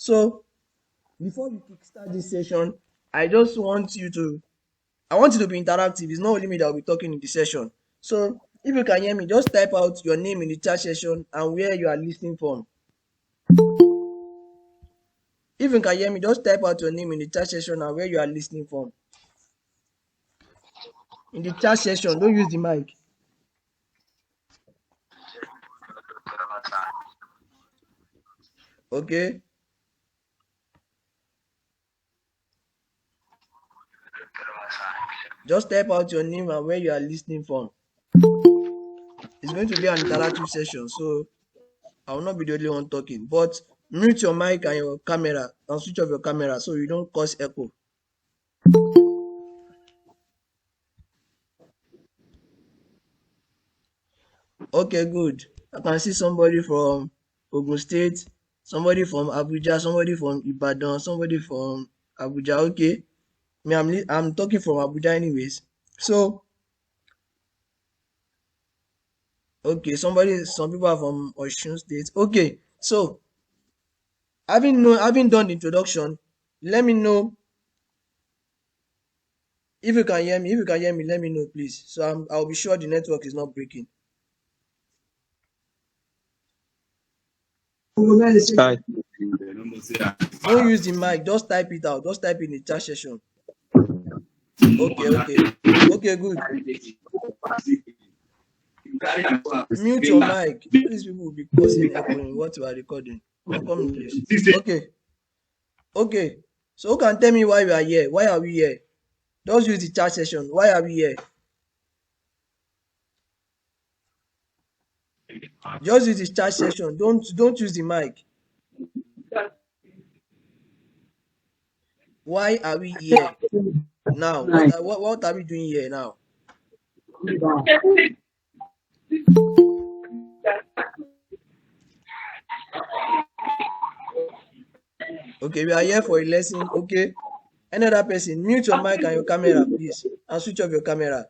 So before we kickstart this session, I just want you to I want you to be interactive. It's not only me that will be talking in the session. So if you can hear me, just type out your name in the chat session and where you are listening from. If you can hear me, just type out your name in the chat session and where you are listening from. In the chat session, don't use the mic. Okay. Just type out your name and where you are listening from. It's going to be an interactive session, so I will not be the only one talking. But mute your mic and your camera and switch off your camera so you don't cause echo. Okay, good. I can see somebody from Ogun State, somebody from Abuja, somebody from Ibadan, somebody from Abuja. Okay, I'm talking from Abuja anyways. So okay, some people are from Osun State. Okay, so having done the introduction, let me know if you can hear me. If you can hear me, let me know, please. So I'll be sure the network is not breaking. Hi. Don't use the mic. Just type it out. Just type in the chat session. Okay. Okay, good. Mute your mic. These people will be causing echo in what you are recording. I'm coming, please. Okay. So who can tell me why we are here? Why are we here? Just use the chat session. Why are we here? Just use the chat session. Don't use the mic. Why are we here? Now, what are we doing here now? Okay, we are here for a lesson. Okay. Another person, mute your mic and your camera, please, and switch off your camera.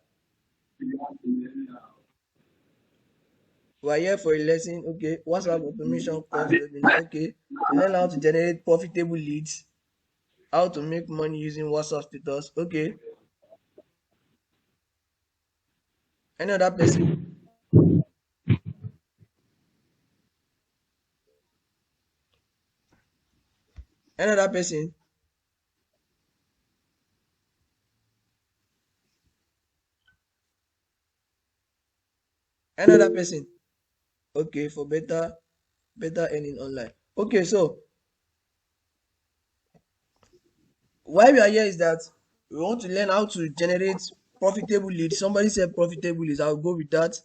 We are here for a lesson. Okay. WhatsApp automation course webinar. Okay. We learn how to generate profitable leads, how to make money using WhatsApp status. Okay. Any other person? Any other person? Any other person? Okay, for better earning online. Okay, so why we are here is that we want to learn how to generate profitable leads. Somebody said profitable leads. I'll go with that.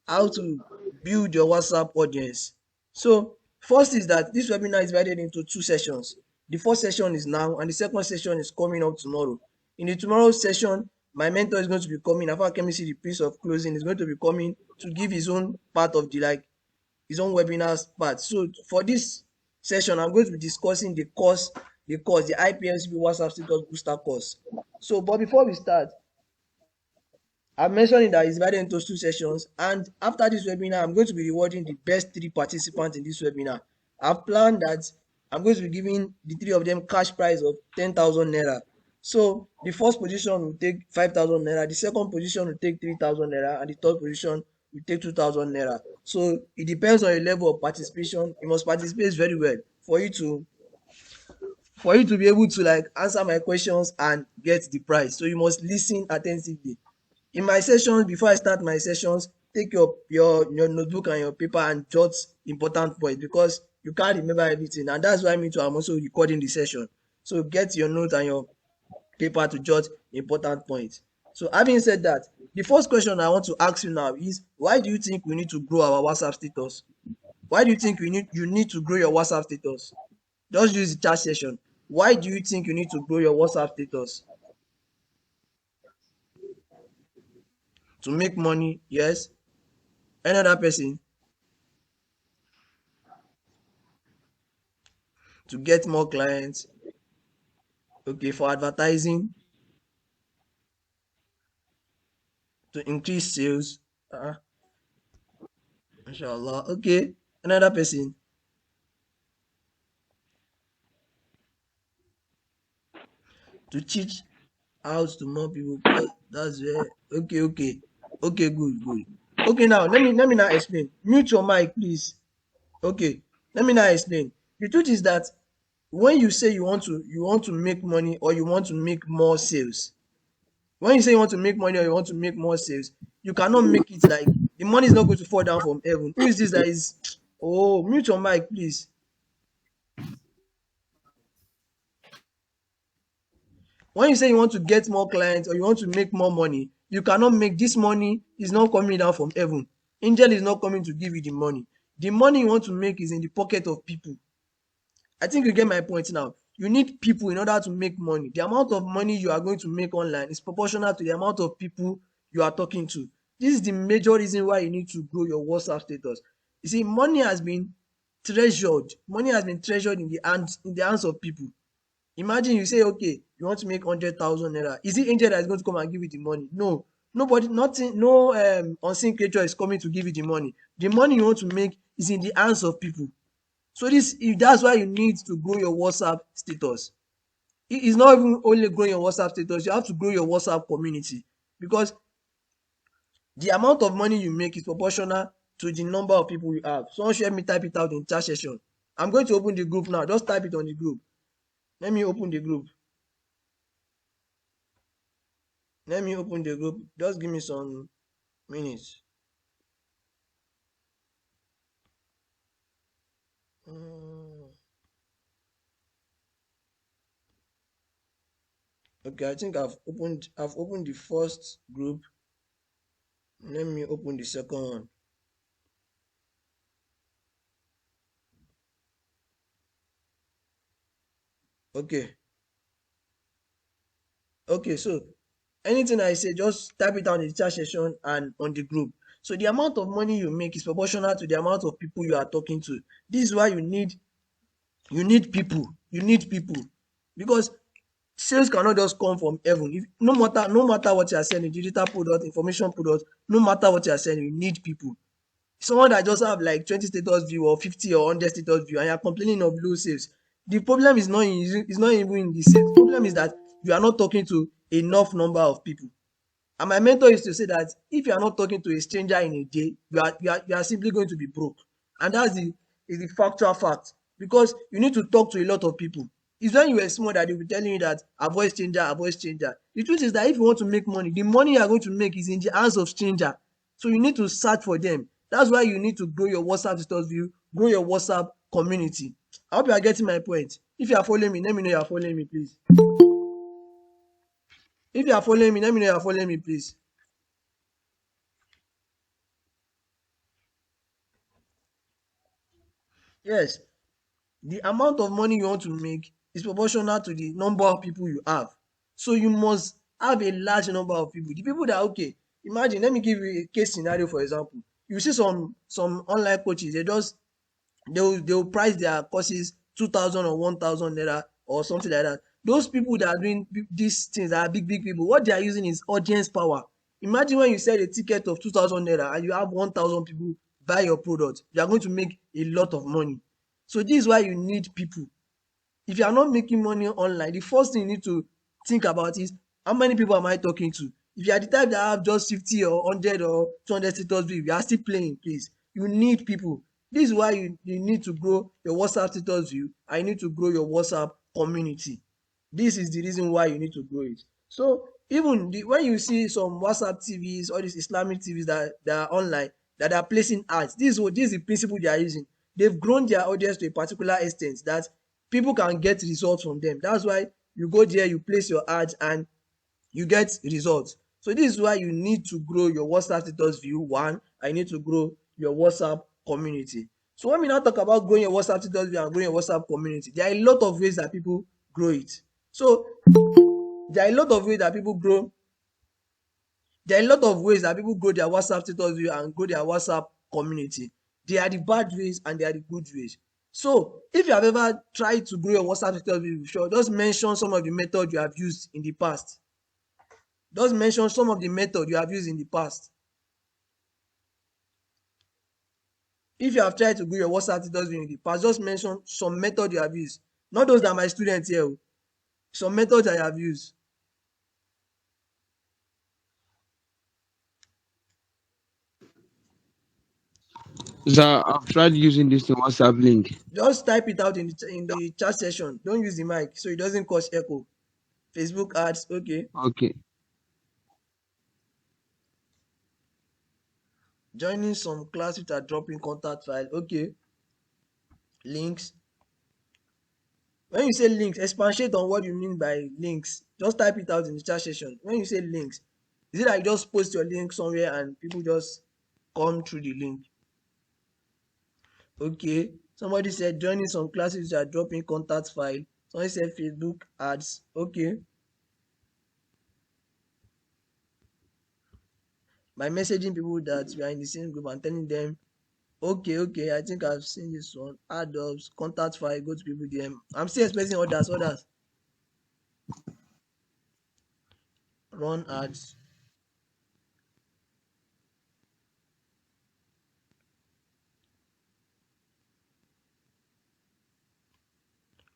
How to build your WhatsApp audience. So first is that this webinar is divided into two sessions. The first session is now and the second session is coming up tomorrow. In the tomorrow session, my mentor is going to be coming. After chemistry, the piece of closing is going to be coming to give his own part of his own webinars part. So for this session, I'm going to be discussing the Iplcp WhatsApp status booster course. So, but before we start, I mentioned it that it's divided into two sessions, and after this webinar, I'm going to be rewarding the best three participants in this webinar. I've planned that I'm going to be giving the three of them cash prize of 10,000 naira. So the first position will take 5,000 naira, the second position will take 3,000 naira, and the third position will take 2,000 naira. So it depends on your level of participation. You must participate very well for you to be able to answer my questions and get the prize. So you must listen attentively. In my sessions, before I start my sessions, take your notebook and your paper and jot important points because you can't remember everything, and that's why I'm also recording the session. So get your note and your paper to jot important points. So having said that, the first question I want to ask you now is, why do you think we need to grow our WhatsApp status? Why do you think you need to grow your WhatsApp status? Just use the chat session. Why do you think you need to grow your WhatsApp status? To make money, yes. Another person? To get more clients. Okay, for advertising, to increase sales. Inshallah. Okay, another person. to teach out to more people. That's where okay, good. Okay, now let me now explain. Mute your mic, please. Okay, let me now explain. The truth is that when you say you want to make money or you want to make more sales, when you say you want to make money or you want to make more sales, you cannot make it like the money is not going to fall down from heaven. Who is this that is? Oh, mute your mic, please. When you say you want to get more clients or you want to make more money, you cannot make this money is not coming down from heaven. Angel is not coming to give you the money. The money you want to make is in the pocket of people. I think you get my point now. You need people in order to make money. The amount of money you are going to make online is proportional to the amount of people you are talking to. This is the major reason why you need to grow your WhatsApp status. You see, money has been treasured. Money has been treasured in the hands of people. Imagine you say, okay, you want to make 100,000 naira. Is it angel that is going to come and give you the money? No. Nobody, nothing, no unseen creature is coming to give you the money. The money you want to make is in the hands of people. So that's why you need to grow your WhatsApp status. It's not even only growing your WhatsApp status, you have to grow your WhatsApp community, because the amount of money you make is proportional to the number of people you have. Someone should help me type it out in chat session. I'm going to open the group now. Just type it on the group. Let me open the group. Let me open the group. Just give me some minutes. Mm, okay, I think I've opened the first group. Let me open the second one. Okay. Okay, so anything I say, just type it down in the chat section and on the group. So the amount of money you make is proportional to the amount of people you are talking to. This is why you need people. You need people. Because sales cannot just come from heaven. No matter what you are selling, digital product, information product, no matter what you are selling, you need people. Someone that just have like 20 status view or 50 or 100 status view and you are complaining of low sales, the problem is not even in the sales. The problem is that you are not talking to enough number of people. And my mentor used to say that if you are not talking to a stranger in a day, you are simply going to be broke. And that's the factual fact, because you need to talk to a lot of people. It's when you were small that they'll be telling you that avoid stranger, avoid stranger. The truth is that if you want to make money, the money you are going to make is in the hands of stranger. So you need to search for them. That's why you need to grow your WhatsApp status view, grow your WhatsApp community. I hope you are getting my point. If you are following me, let me know you are following me, please. If you are following me, let me know you are following me, please. Yes, the amount of money you want to make is proportional to the number of people you have. So you must have a large number of people. The people that, okay, imagine, let me give you a case scenario, for example. You see some online coaches, they will price their courses 2,000 or 1,000 naira or something like that. Those people that are doing these things that are big people, what they are using is audience power. Imagine when you sell a ticket of 2,000 naira and you have 1,000 people buy your product, you are going to make a lot of money. So this is why you need people. If you are not making money online, the first thing you need to think about is, how many people am I talking to? If you are the type that have just 50 or 100 or 200 status view, you are still playing, please. You need people. This is why you need to grow your WhatsApp status view and you need to grow your WhatsApp community. This is the reason why you need to grow it. So even when you see some WhatsApp TVs, all these Islamic TVs that are online, that are placing ads, this is the principle they are using. They've grown their audience to a particular extent that people can get results from them. That's why you go there, you place your ads, and you get results. So this is why you need to grow your WhatsApp status view. One, I need to grow your WhatsApp community. So when we now talk about growing your WhatsApp status view and growing your WhatsApp community, there are a lot of ways that people grow it. So there are a lot of ways that people grow there are a lot of ways that people grow their WhatsApp status view and grow their WhatsApp community. There are the bad ways and there are the good ways. So if you have ever tried to grow your WhatsApp status view, sure, just mention some of the methods you have used in the past. Just mention some of the methods you have used in the past. If you have tried to grow your WhatsApp status view in the past, just mention some method you have used. Not those that are my students here. Some methods I have used. So I've tried using this WhatsApp link. Just type it out in the chat session. Don't use the mic so it doesn't cause echo. Facebook ads, okay. Okay. Joining some class with a dropping contact file, okay. Links. When you say links, expatiate on what you mean by links. Just type it out in the chat session. When you say links, is it like just post your link somewhere and people just come through the link? Okay. Somebody said joining some classes that are dropping contact file. Somebody said Facebook ads. Okay. By messaging people that we are in the same group and telling them, okay, okay, I think I've seen this one. Add ups, contact file, go to people DM. I'm still expecting others. Run ads.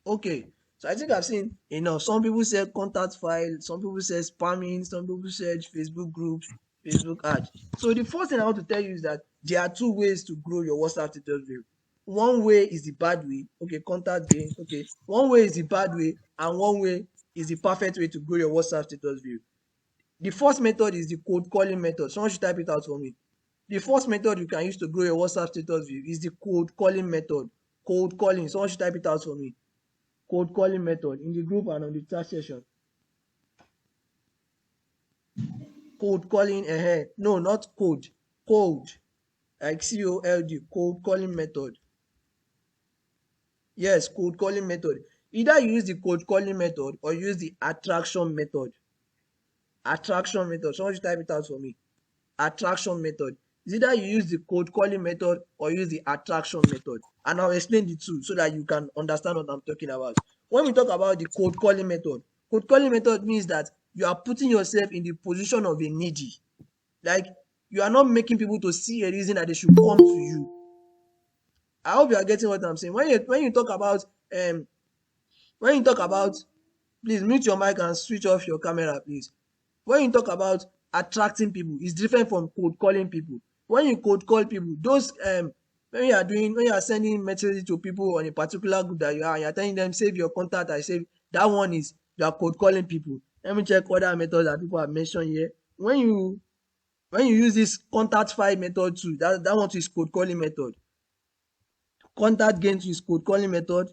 Okay. So I think I've seen enough. Some people said contact file, some people said spamming, some people said Facebook groups, Facebook ads. So the first thing I want to tell you is that there are two ways to grow your WhatsApp status view. One way is the bad way. Okay, contact gain. Okay. One way is the bad way, and one way is the perfect way to grow your WhatsApp status view. The first method is the cold calling method. Someone should type it out for me. The first method you can use to grow your WhatsApp status view is the cold calling method. Cold calling. Someone should type it out for me. Cold calling method in the group and on the chat session. Cold calling, no, not code, cold, like COLD, cold calling method. Yes, cold calling method. Either you use the cold calling method or use the attraction method. Attraction method. Someone should type it out for me. Attraction method. It's either you use the cold calling method or use the attraction method. And I'll explain the two so that you can understand what I'm talking about. When we talk about the cold calling method means that you are putting yourself in the position of a needy. Like you are not making people to see a reason that they should come to you. I hope you are getting what I'm saying. When you talk about um when you talk about, please mute your mic and switch off your camera, please. When you talk about attracting people, it's different from cold calling people. When you cold call people, those when you are sending messages to people on a particular group that you are and you're telling them save your contact, I save that one is you are cold calling people. Let me check other methods that people have mentioned here. When you use this contact file method too, that one too is cold calling method. Contact gain too is cold calling method.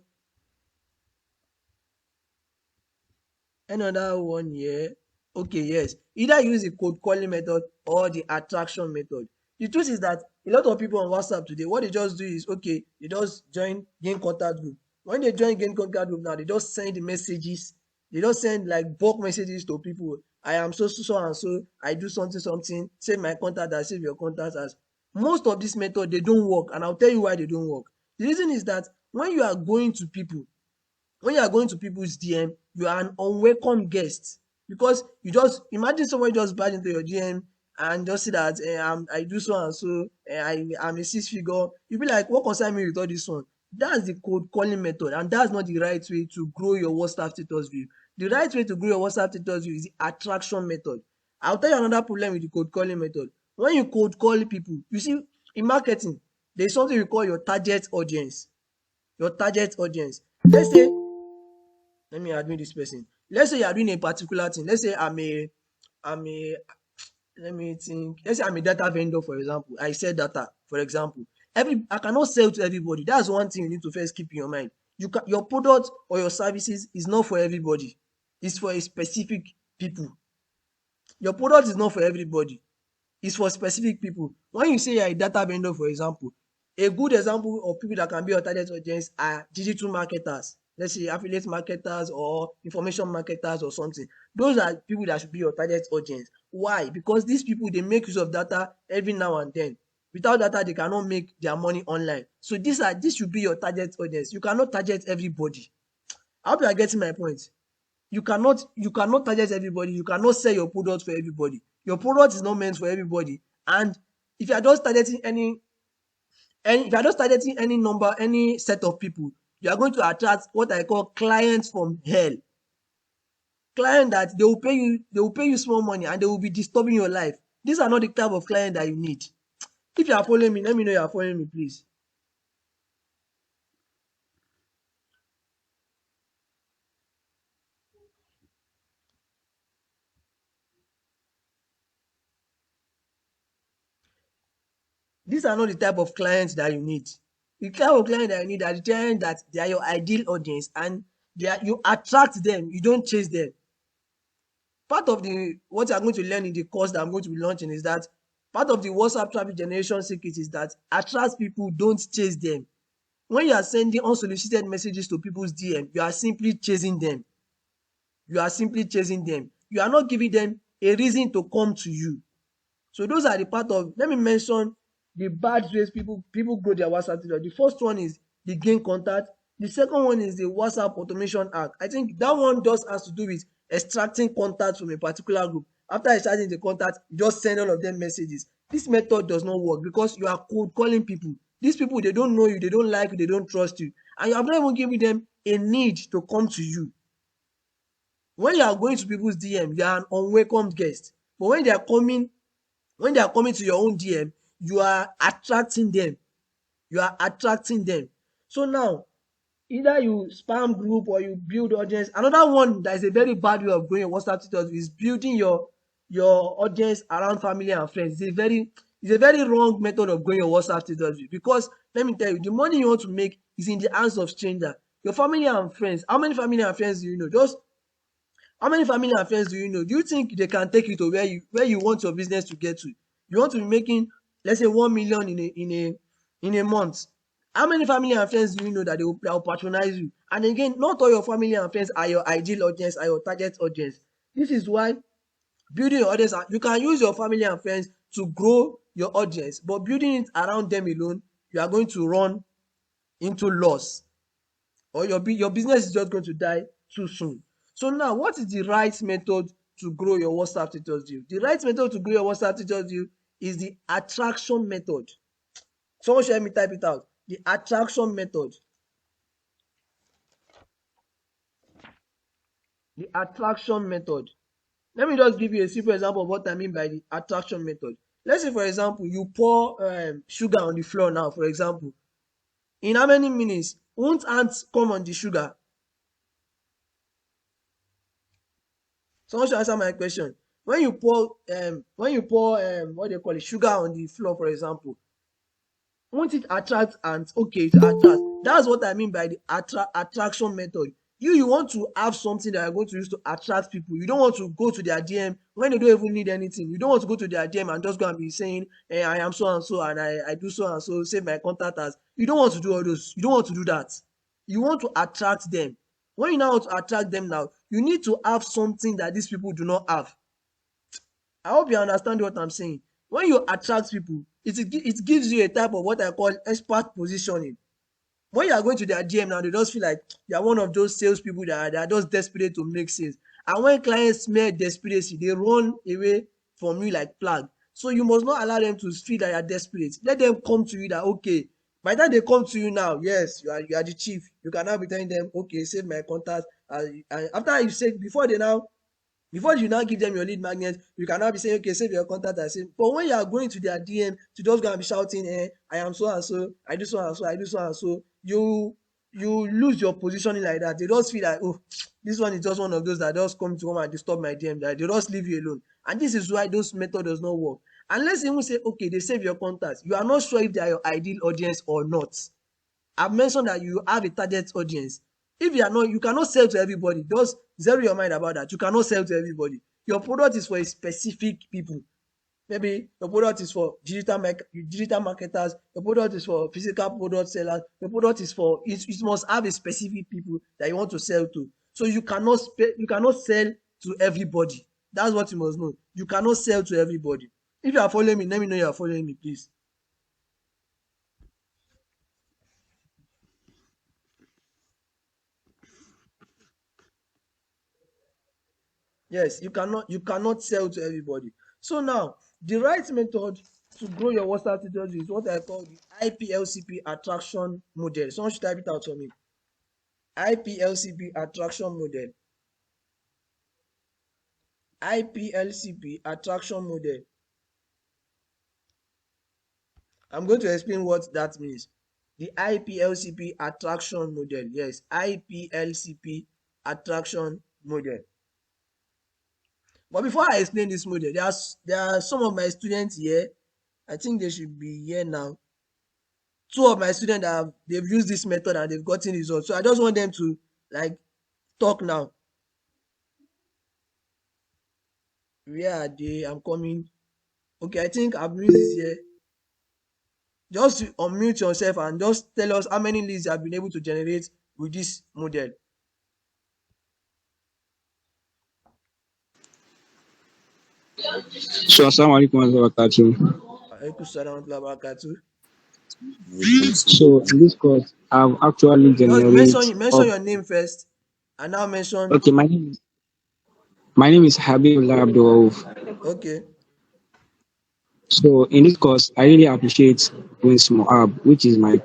Another one here. Okay, yes. Either use the code calling method or the attraction method. The truth is that a lot of people on WhatsApp today, what they just do is okay, they just join gain contact group. When they join gain contact group now, they just send the messages. They just send like bulk messages to people. I am so and so. I do something. Save my contact as save your contact as. Most of this method they don't work, and I'll tell you why they don't work. The reason is that when you are going to people's DM, you are an unwelcome guest because you just imagine someone just barge into your DM and just see that I do so and so, I'm a six figure. You be like, what concern me with all this one? That's the cold calling method, and that's not the right way to grow your WhatsApp status view. The right way to grow your WhatsApp status view is the attraction method. I'll tell you another problem with the cold calling method. When you cold call people, you see, in marketing, there's something we call your target audience. Your target audience. Let's say let me admit this person. Let's say you are doing a particular thing. I'm a let me think. Let's say I'm a data vendor, for example. I sell data, for example. I cannot sell to everybody. That's one thing you need to first keep in your mind. Your product or your services is not for everybody. It's for a specific people. Your product is not for everybody. Is for specific people. When you say you're a data vendor, for example, a good example of people that can be your target audience are digital marketers. Let's say affiliate marketers or information marketers or something. Those are people that should be your target audience. Why? Because these people they make use of data every now and then. Without data, they cannot make their money online. So this should be your target audience. You cannot target everybody. I hope you are getting my point. You cannot target everybody. You cannot sell your product for everybody. Your product is not meant for everybody. And if you are just targeting if you are just targeting any set of people, you are going to attract what I call clients from hell. client that they will pay you small money and they will be disturbing your life. These are not the type of client that you need. If you are following me, let me know you are following me, please. These are not the type of clients that you need. The type of client that you need are the client that they are your ideal audience and you attract them, you don't chase them. Part of the what you are going to learn in the course that I'm going to be launching is that part of the WhatsApp traffic generation secret is that attract people, don't chase them. When you are sending unsolicited messages to people's DM, you are simply chasing them. You are simply chasing them. You are not giving them a reason to come to you. So those are the part of, let me mention the bad ways people grow their WhatsApp status. The first one is the gain contact. The second one is the WhatsApp automation hack. I think that one just has to do with extracting contact from a particular group. After extracting the contact, you just send all of them messages. This method does not work because you are cold calling people. These people, they don't know you, they don't like you, they don't trust you, and you have not even given them a need to come to you. When you are going to people's DM, you are an unwelcomed guest. But when they are coming to your own DM, you are attracting them. You are attracting them. So now, either you spam group or you build audience. Another one that is a very bad way of growing your WhatsApp status is building your audience around family and friends. It's a very wrong method of growing your WhatsApp status because let me tell you, the money you want to make is in the hands of stranger. Your family and friends. How many family and friends do you know? Just how many family and friends do you know? Do you think they can take you to where you want your business to get to? You want to be making, let's say, 1 million in a month. How many family and friends do you know that they will patronize you? And again, not all your family and friends are your ideal audience, are your target audience. This is why building your audience, you can use your family and friends to grow your audience, but building it around them alone, you are going to run into loss, or your business is just going to die too soon. So now, what is the right method to grow your WhatsApp status deal? The right method to grow your WhatsApp status deal is the attraction method. Someone should help me type it out. The attraction method. The attraction method. Let me just give you a simple example of what I mean by the attraction method. Let's say, for example, you pour sugar on the floor now, for example. In how many minutes won't ants come on the sugar? Someone should answer my question. When you pour what they call it, sugar on the floor, for example, won't it attract ants? Okay, it attracts. That's what I mean by the attraction method. You want to have something that you're going to use to attract people. You don't want to go to their DM when they don't even need anything. You don't want to go to their DM and just go and be saying, hey, I am so and so and I do so and so, save my contact as. You don't want to do all those. You don't want to do that. You want to attract them. When you now want to attract them now, you need to have something that these people do not have. I hope you understand what I'm saying. When you attract people, it gives you a type of what I call expert positioning. When you are going to their DM now, they just feel like you are one of those salespeople that are just desperate to make sales. And when clients smell desperacy, they run away from you like plague. So you must not allow them to feel that you are desperate. Let them come to you that, okay, by the time they come to you now, yes, you are the chief. You can now be telling them, okay, save my contact. And after you say, before you now give them your lead magnet, you can now be saying, okay, save your contact and save. But when you are going to their DM to just go and be shouting, I am so and so, I do so and so, I do so and so, you lose your positioning like that. They just feel like, oh, this one is just one of those that just come and disturb my DM, that they just leave you alone. And this is why those method does not work. And let's even say, okay, they save your contacts. You are not sure if they are your ideal audience or not. I've mentioned that you have a target audience. If you are not, you cannot sell to everybody. Just zero your mind about that. You cannot sell to everybody. Your product is for a specific people. Maybe your product is for digital marketers. Your product is for physical product sellers. Your product is for it must have a specific people that you want to sell to. So you cannot sell to everybody. That's what you must know. You cannot sell to everybody. If you are following me, let me know you are following me, please. Yes, you cannot sell to everybody. So now the right method to grow your WhatsApp status is what I call the IPLCP attraction model. Someone should type it out for me. IPLCP attraction model. Iplcp attraction model. I'm going to explain what that means. The Iplcp attraction model. Yes, Iplcp attraction model. But before I explain this model, there are some of my students here. I think they should be here now. Two of my students they've used this method and they've gotten results. So I just want them to like talk now. Where are they? I'm coming. Okay, I think Abdul is here. Just unmute yourself and just tell us how many leads you have been able to generate with this model. So, assalamu alaikum warahmatullahi wabarakatuh. Alaikum salam wa rahmatullahi wa barakatuh. So, in this course, I've actually Just generated mention up. your name first and now mention. Okay, my name is Habibullah Abdul. Okay, So, in this course, I really appreciate Wins Moab, which is my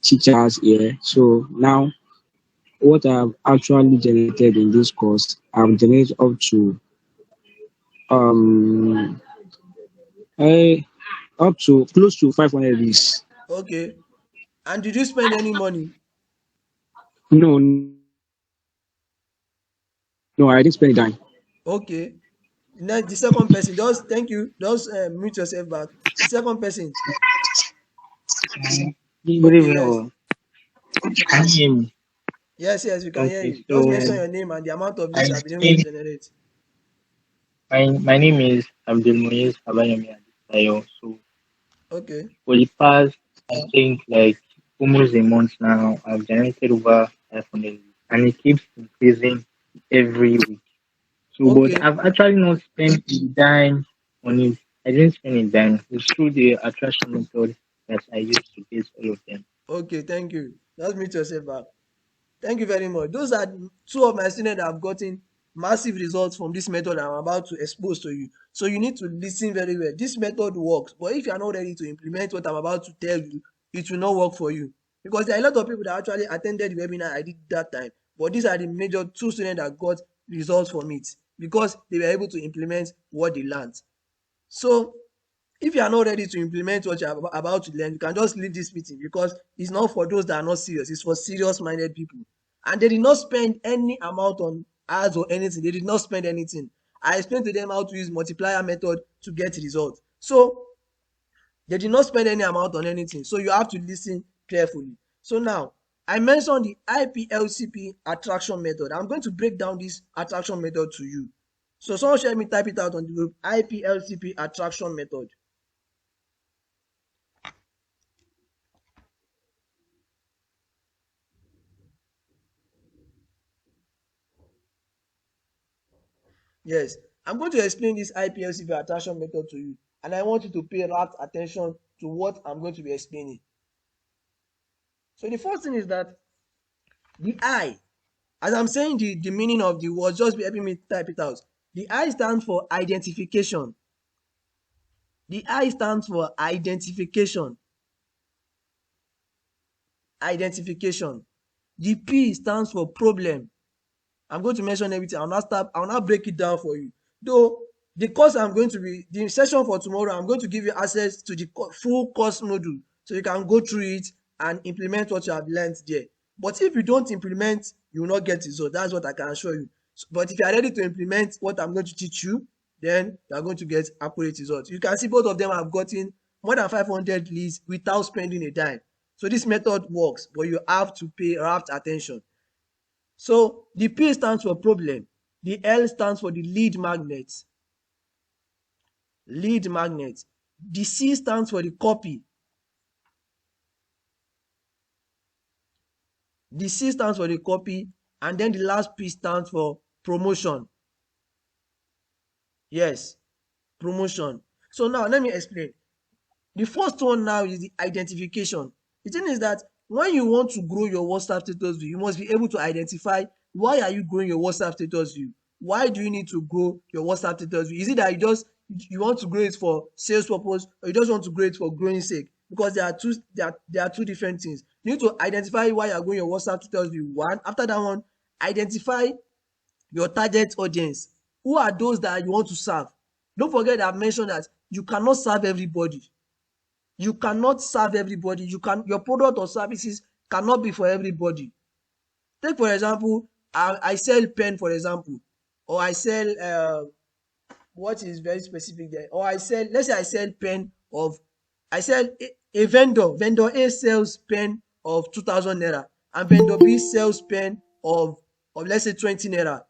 teachers here. So now, what I've actually generated in this course, I've generated um I up to close to 500 leads. okay. And did you spend any money? No, I didn't spend a dime. Okay. Now the second person, just thank you. Just mute yourself back. The second person. Good Okay, evening, yes. all. Can you hear me? Yes, yes, we can hear Okay, you. so Just mention your name and the amount of leads I you have been able to think generate. my name is Abdul Abayomi Adebayo. So Okay, for the past, I think like almost a month now, I've generated over 500, and it keeps increasing every week. So, but okay, I've actually not spent a dime on it. I didn't spend a dime. It's through the attraction method that I used to get all of them. okay, thank you. Just mute yourself back. Thank you very much. Those are two of my students that have gotten massive results from this method I'm about to expose to you. So you need to listen very well. This method works, but if you are not ready to implement what I'm about to tell you, it will not work for you. Because there are a lot of people that actually attended the webinar I did that time. But these are the major two students that got results from it because they were able to implement what they learned. So if you are not ready to implement what you are about to learn, you can just leave this meeting because it's not for those that are not serious. It's for serious minded people. And they did not spend any amount on ads or anything. They did not spend anything. I explained to them how to use multiplier method to get results. So they did not spend any amount on anything. So you have to listen carefully. So now I mentioned the Iplcp attraction method. I'm going to break down this attraction method to you. So someone should help me type it out on the group. Iplcp attraction method. Yes, I'm going to explain this IPLCV attraction method to you, and I want you to pay rapt attention to what I'm going to be explaining. So the first thing is that the I, as I'm saying the meaning of the word, just be helping me type it out. The I stands for identification. The I stands for identification. Identification. The P stands for problem. I'm going to mention everything. I'll now break it down for you. Though the course I'm going to be the session for tomorrow, I'm going to give you access to the full course module so you can go through it and implement what you have learned there. But if you don't implement, you will not get result. That's what I can assure you. But if you are ready to implement what I'm going to teach you, then you are going to get accurate results. You can see both of them have gotten more than 500 leads without spending a dime. So this method works, but you have to pay rapt attention. So the P stands for problem. The L stands for the lead magnet. Lead magnet. The C stands for the copy. The C stands for the copy. And then the last P stands for promotion. Yes, promotion. So now let me explain. The first one now is the identification. The thing is that when you want to grow your WhatsApp status view, you must be able to identify why are you growing your WhatsApp status view? Why do you need to grow your WhatsApp status view? Is it that you want to grow it for sales purpose or you just want to grow it for growing sake? Because there are two different things. You need to identify why you're growing your WhatsApp status view. One, after that one, identify your target audience. Who are those that you want to serve? Don't forget that I've mentioned that you cannot serve everybody. You cannot serve everybody. Your product or services cannot be for everybody. Take for example, I sell pen for example, or I sell what is very specific there, or I sell, let's say I sell pen of, I sell a vendor A sells pen of 2,000 naira and vendor B sells pen of let's say 20 naira.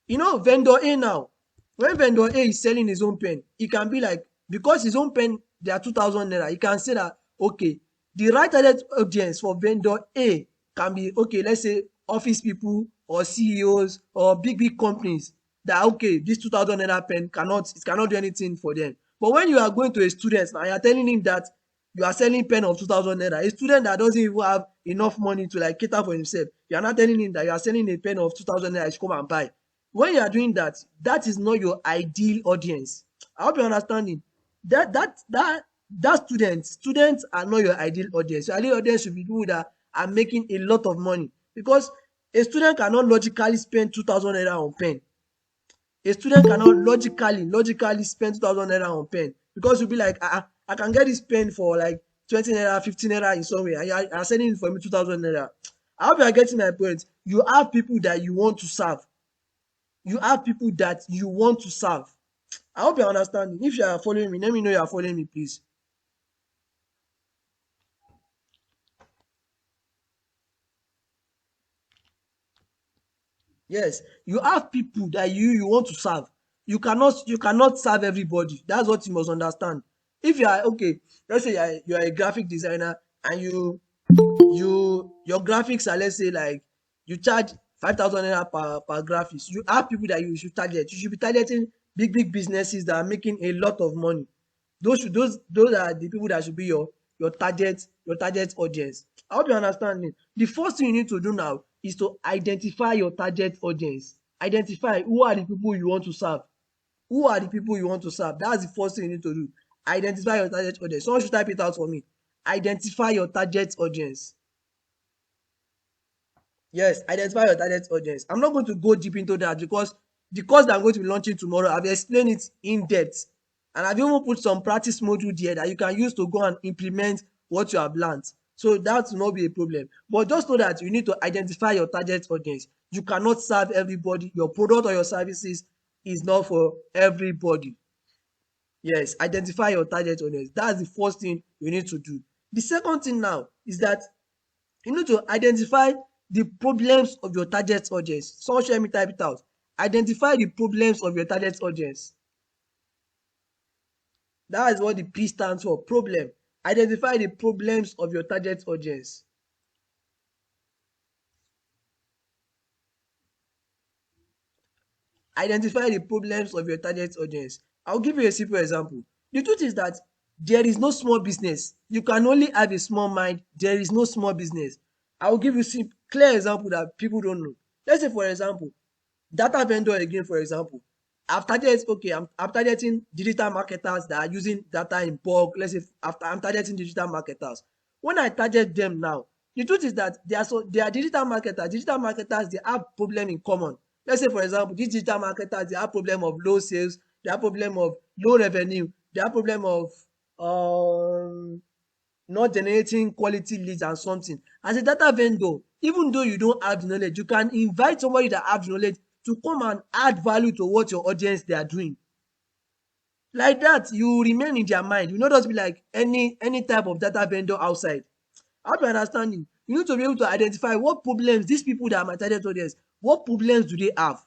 Vendor A now, when vendor A is selling his own pen, e can be like, because his own pen they are 2,000 naira, he can say that okay, the right target audience for vendor A can be, okay, let's say office people or CEOs or big companies, that okay, this 2,000 naira pen cannot do anything for them. But when you are going to a student now, you are telling him that you are selling pen of 2,000 naira, a student that doesn't even have enough money to like cater for himself, you are not telling him that you are selling a pen of 2,000 naira, he should come and buy. When you are doing that, that is not your ideal audience. I hope you're understanding. That students are not your ideal audience. Your ideal audience should be people that are making a lot of money, because a student cannot logically spend 2,000 naira on pen. A student cannot logically spend 2,000 naira on pen, because you'll be like, I can get this pen for like 20 naira, 15 naira in somewhere, and you are selling it for me 2,000 naira. I hope you are getting my point. You have people that you want to serve. You have people that you want to serve. I hope you're understanding. If you are following me, let me know you are following me, please. Yes, you have people that you want to serve. You cannot serve everybody. That's what you must understand. If you are okay, let's say you are a graphic designer, and your graphics are, let's say, like, you charge 5,000 naira per graphics. You have people that you should target. You should be targeting big businesses that are making a lot of money. Those are the people that should be your target audience. I hope you understand me. The first thing you need to do now is to identify your target audience. Identify who are the people you want to serve. Who are the people you want to serve? That's the first thing you need to do. Identify your target audience. Someone should type it out for me. Identify your target audience. Yes, identify your target audience. I'm not going to go deep into that, because the course that I'm going to be launching tomorrow, I've explained it in depth. And I've even put some practice module there that you can use to go and implement what you have learned. So that will not be a problem. But just know that you need to identify your target audience. You cannot serve everybody. Your product or your services is not for everybody. Yes, identify your target audience. That's the first thing you need to do. The second thing now is that you need to identify the problems of your target audience. Someone should help me type it out. Identify the problems of your target audience. That is what the P stands for, problem. Identify the problems of your target audience. Identify the problems of your target audience. I'll give you a simple example. The truth is that there is no small business. You can only have a small mind. There is no small business. I will give you clear example that people don't know. Let's say, for example, data vendor again, for example. I'm targeting digital marketers that are using data in bulk. Let's say after I'm targeting digital marketers. When I target them now, the truth is that they are digital marketers. Digital marketers, they have problem in common. Let's say, for example, these digital marketers, they have problem of low sales, they have problem of low revenue, they have problem of um not generating quality leads and something. As a data vendor, even though you don't have the knowledge, you can invite somebody that have the knowledge to come and add value to what your audience they are doing. Like that, you remain in their mind. You not just be like any type of data vendor outside. I hope you understanding. You need to be able to identify what problems these people that are my target audience, what problems do they have?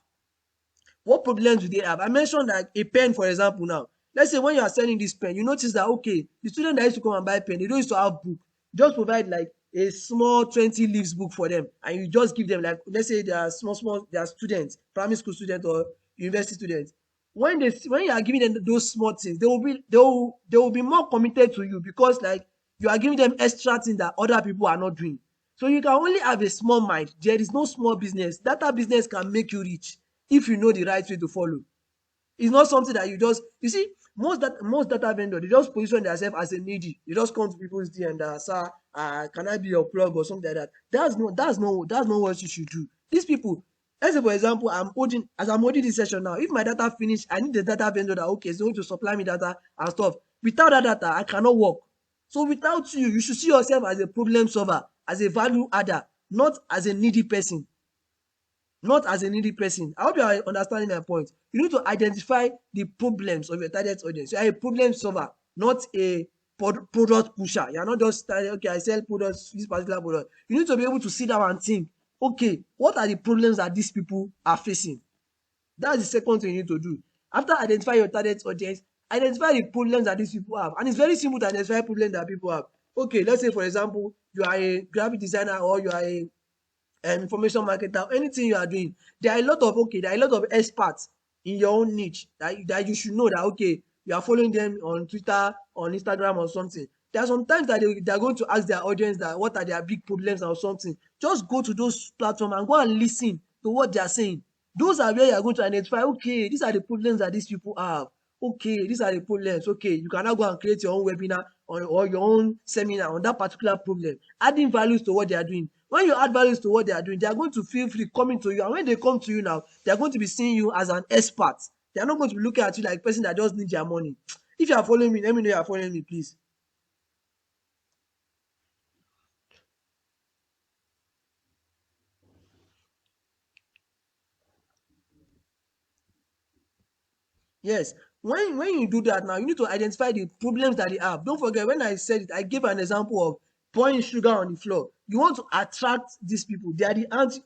What problems do they have? I mentioned like a pen, for example. Now, let's say when you are selling this pen, you notice that okay, the student that used to come and buy pen, they don't used to have book. Just provide like a small 20 leaves book for them, and you just give them, like, let's say they are they are students, primary school students or university students. When you are giving them those small things, they will be more committed to you, because like you are giving them extra things that other people are not doing. So you can only have a small mind. There is no small business. Data business can make you rich if you know the right way to follow. It's not something that you see, most data vendor, they just position themselves as a needy. They just come to people's DM that, sir, can I be your plug or something like that. That's not what you should do. These people, Let's say for example, as I'm holding this session now, if my data finish, I need the data vendor that okay, it's going to supply me data and stuff. Without that data, I cannot work. So without you, you should see yourself as a problem solver, as a value adder, not as a needy person. Not as a needy person. I hope you are understanding my point. You need to identify the problems of your target audience. You are a problem solver, not a product pusher. You are not just starting, okay, I sell products, this particular product. You need to be able to sit down and think, okay, what are the problems that these people are facing? That's the second thing you need to do. After identify your target audience, identify the problems that these people have. And it's very simple to identify problems that people have. Okay, let's say for example, you are a graphic designer or you are a information marketer, anything you are doing, there are a lot of experts in your own niche that you should know that okay, you are following them on Twitter, on Instagram or something. There are sometimes that they are going to ask their audience that what are their big problems or something. Just go to those platforms and go and listen to what they are saying. Those are where you are going to identify, okay, these are the problems that these people have. Okay, these are the problems. Okay, you can now go and create your own webinar or your own seminar on that particular problem, adding values to what they are doing. When you add values to what they are doing, they are going to feel free coming to you. And when they come to you now, they are going to be seeing you as an expert. They are not going to be looking at you like a person that just needs their money. If you are following me, let me know you are following me, please. Yes. When you do that now, you need to identify the problems that they have. Don't forget, when I said it, I gave an example of pouring sugar on the floor. You want to attract these people. They are the anti,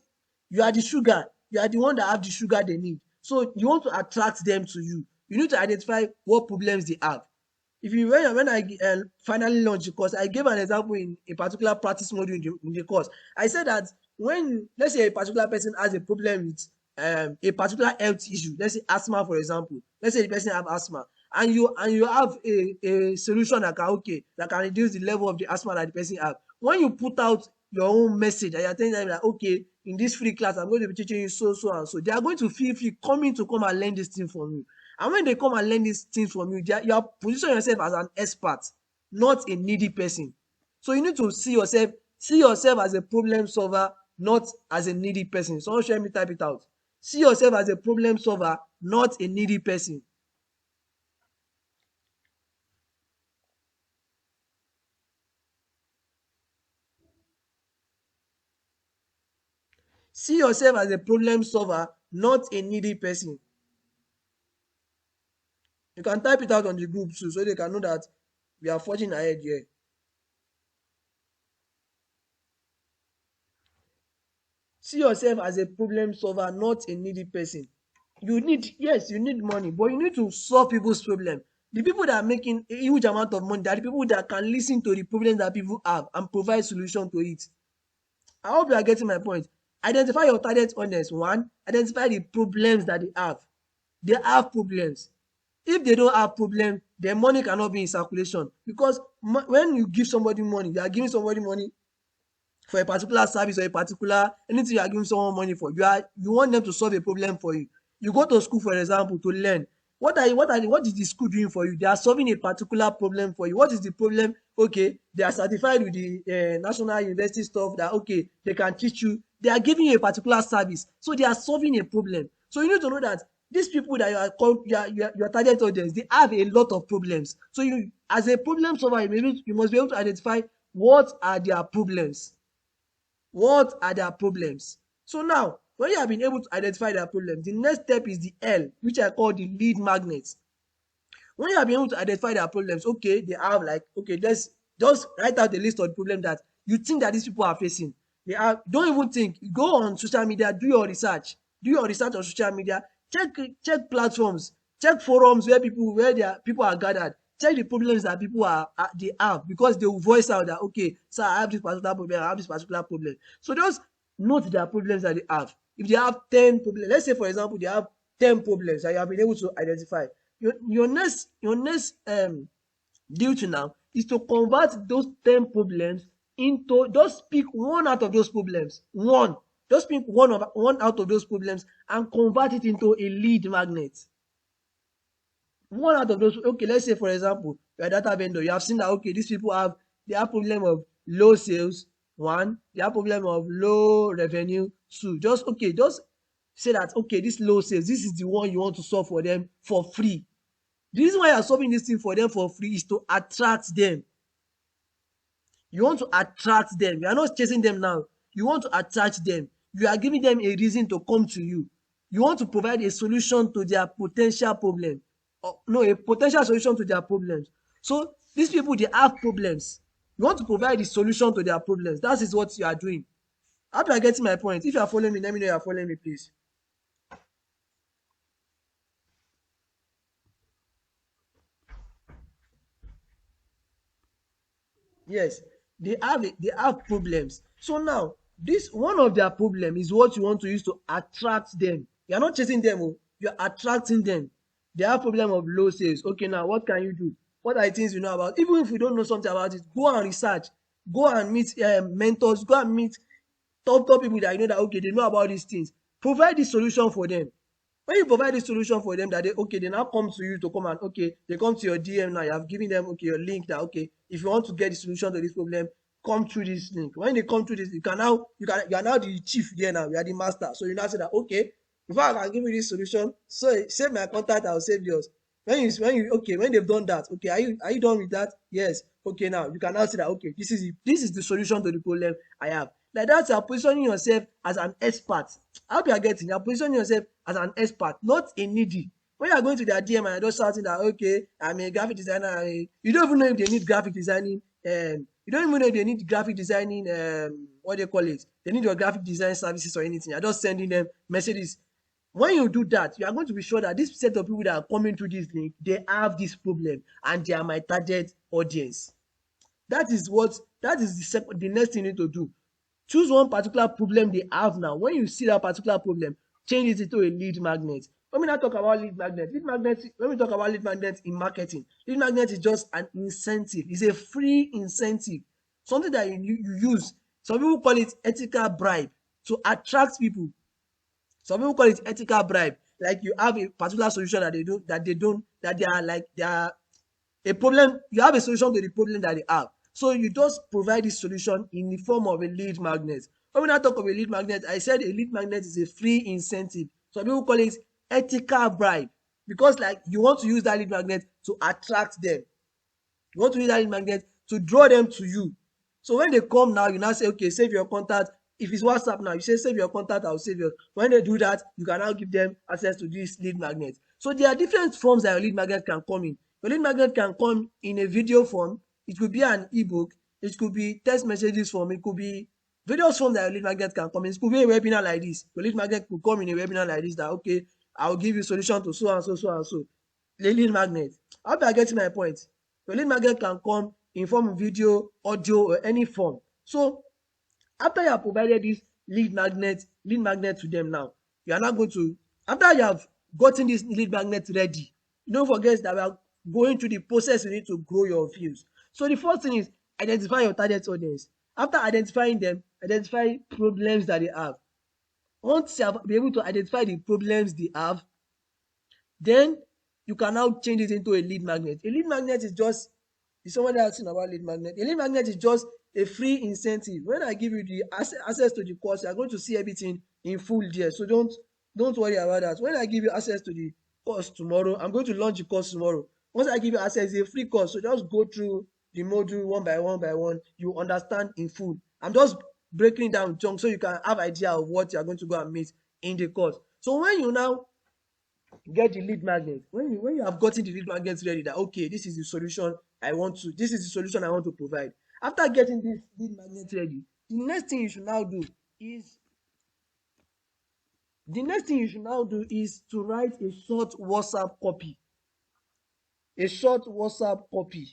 you are the sugar. You are the one that have the sugar they need. So you want to attract them to you. You need to identify what problems they have. If you when I finally launched the course, I gave an example in a particular practice module in the course. I said that when, let's say, a particular person has a problem with a particular health issue, let's say asthma for example, let's say the person have asthma, and you have a solution that can reduce the level of the asthma that the person have. When you put out your own message and you're telling them that okay, in this free class I'm going to be teaching you so so and so, they are going to feel free coming to come and learn this thing from you. And when they come and learn these things from you, you are positioning yourself as an expert, not a needy person. So you need to see yourself as a problem solver, not as a needy person. Someone should help me type it out. See yourself as a problem solver, not a needy person. See yourself as a problem solver, not a needy person. You can type it out on the group too, so they can know that we are forging ahead here. See yourself as a problem solver, not a needy person. Yes, you need money, but you need to solve people's problem. The people that are making a huge amount of money, they are the people that can listen to the problems that people have and provide solution to it. I hope you are getting my point. Identify your target audience. One, identify the problems that they have. They have problems. If they don't have problem, their money cannot be in circulation, because when you give somebody money, you are giving somebody money for a particular service or a particular anything you are giving someone money for. You want them to solve a problem for you. You go to school, for example, to learn. What is the school doing for you? They are solving a particular problem for you. What is the problem? Okay, they are certified with the national university stuff that okay, they can teach you. They are giving you a particular service, so they are solving a problem. So you need to know that these people that your target audience, they have a lot of problems. So you, as a problem solver, you must be able to identify what are their problems. What are their problems? So now, when you have been able to identify their problems, the next step is the L, which I call the lead magnet. When you have been able to identify their problems, okay, they have like, okay, let's just write out a list of the problems that you think that these people are facing. They are, don't even think, go on social media, do your research. Do your research on social media, check platforms, check forums where people are gathered. Check the problems that people they have, because they will voice out that okay, sir, I have this particular problem, I have this particular problem. So just note their problems that they have. If they have 10 problems, let's say for example they have 10 problems that you have been able to identify, your next duty now is to convert those 10 problems into, just pick one out of those problems, one, just pick one out of those problems and convert it into a lead magnet. One out of those, okay, let's say for example you're a data vendor, you have seen that okay, these people they have problem of low sales, one, they have problem of low revenue, two, just say that okay, this low sales, this is the one you want to solve for them for free. The reason why you are solving this thing for them for free is to attract them. You want to attract them. You are not chasing them now. You want to attract them. You are giving them a reason to come to you. You want to provide a solution to their potential problem. Or, no, a potential solution to their problems. So these people, they have problems. You want to provide a solution to their problems. That is what you are doing. How do I get my point? If you are following me, let me know you are following me, please. Yes, they have problems. So now, this one of their problem is what you want to use to attract them. You are not chasing them, oh, you are attracting them. They have problem of low sales. Okay, now what can you do? What are the things you know about? Even if you don't know something about it, go and research. Go and meet mentors. Go and meet top people that you know that okay, they know about these things. Provide the solution for them. When you provide this solution for them, that they now come to you to come and okay, they come to your DM now, you have given them okay your link that okay, if you want to get the solution to this problem, come through this link. When they come through this, you are now the chief there now, you are the master. So you now say that okay, if I can give you this solution, so save my contact, I'll save yours. When they've done that, okay, are you done with that? Yes. Okay, now you can now say that okay, this is the solution to the problem I have. Like that, you are positioning yourself as an expert. How you are getting? You are positioning yourself as an expert, not a needy. When you are going to their DM and just shouting that okay, I'm a graphic designer, you don't even know if they need graphic designing. You don't even know if they need graphic designing. What do you call it? They need your graphic design services or anything. You're just sending them messages. When you do that, you are going to be sure that this set of people that are coming through this link, they have this problem and they are my target audience. That is the next thing you need to do. Choose one particular problem they have now. When you see that particular problem, change it into a lead magnet. When we now talk about when we talk about lead magnet in marketing, lead magnet is just an incentive. It's a free incentive, something that you use. Some people call it ethical bribe to attract people. Some people call it ethical bribe. Like you have a particular solution that they are like they are a problem, you have a solution to the problem that they have. So you just provide this solution in the form of a lead magnet. When we now talk of a lead magnet, I said a lead magnet is a free incentive. Some people call it ethical bribe because like you want to use that lead magnet to attract them. You want to use that lead magnet to draw them to you. So when they come now, you now say, okay, save your contact. If it's WhatsApp now, you say save your contact, I'll save yours. When they do that, you can now give them access to this lead magnet. So there are different forms that your lead magnet can come in. Your lead magnet can come in a video form. It could be an ebook. It could be text messages form. It could be various forms that your lead magnet can come in. It could be a webinar like this. Your lead magnet could come in a webinar like this that, okay, I'll give you solution to so and so, so and so. The lead magnet. How do I get to my point? Your lead magnet can come in form of video, audio, or any form. So after you have provided this lead magnet to them now, you are now going to, after you have gotten this lead magnet ready, don't forget that we are going through the process you need to grow your views. So the first thing is identify your target audience. After identifying them, identify problems that they have. Once you have been able to identify the problems they have, then you can now change it into a lead magnet. A lead magnet is somebody asking about lead magnet. A lead magnet is just a free incentive. When I give you the access to the course, you are going to see everything in full there. So don't worry about that. When I give you access to the course tomorrow, I'm going to launch the course tomorrow. Once I give you access, it's a free course. So just go through the module one by one by one. You understand in full. I'm just breaking it down chunks so you can have idea of what you are going to go and meet in the course. So when you now get the lead magnet, when you have gotten the lead magnet ready, that okay, this is the solution I want to provide. After getting this lead magnet ready, the next thing you should now do is to write a short WhatsApp copy. A short WhatsApp copy.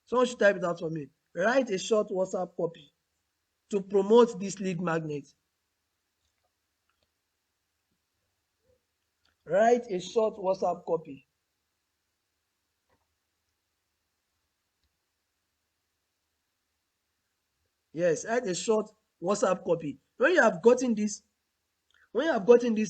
Someone should type it out for me. Write a short WhatsApp copy to promote this lead magnet. Write a short WhatsApp copy. Yes, write a short WhatsApp copy. When you have gotten this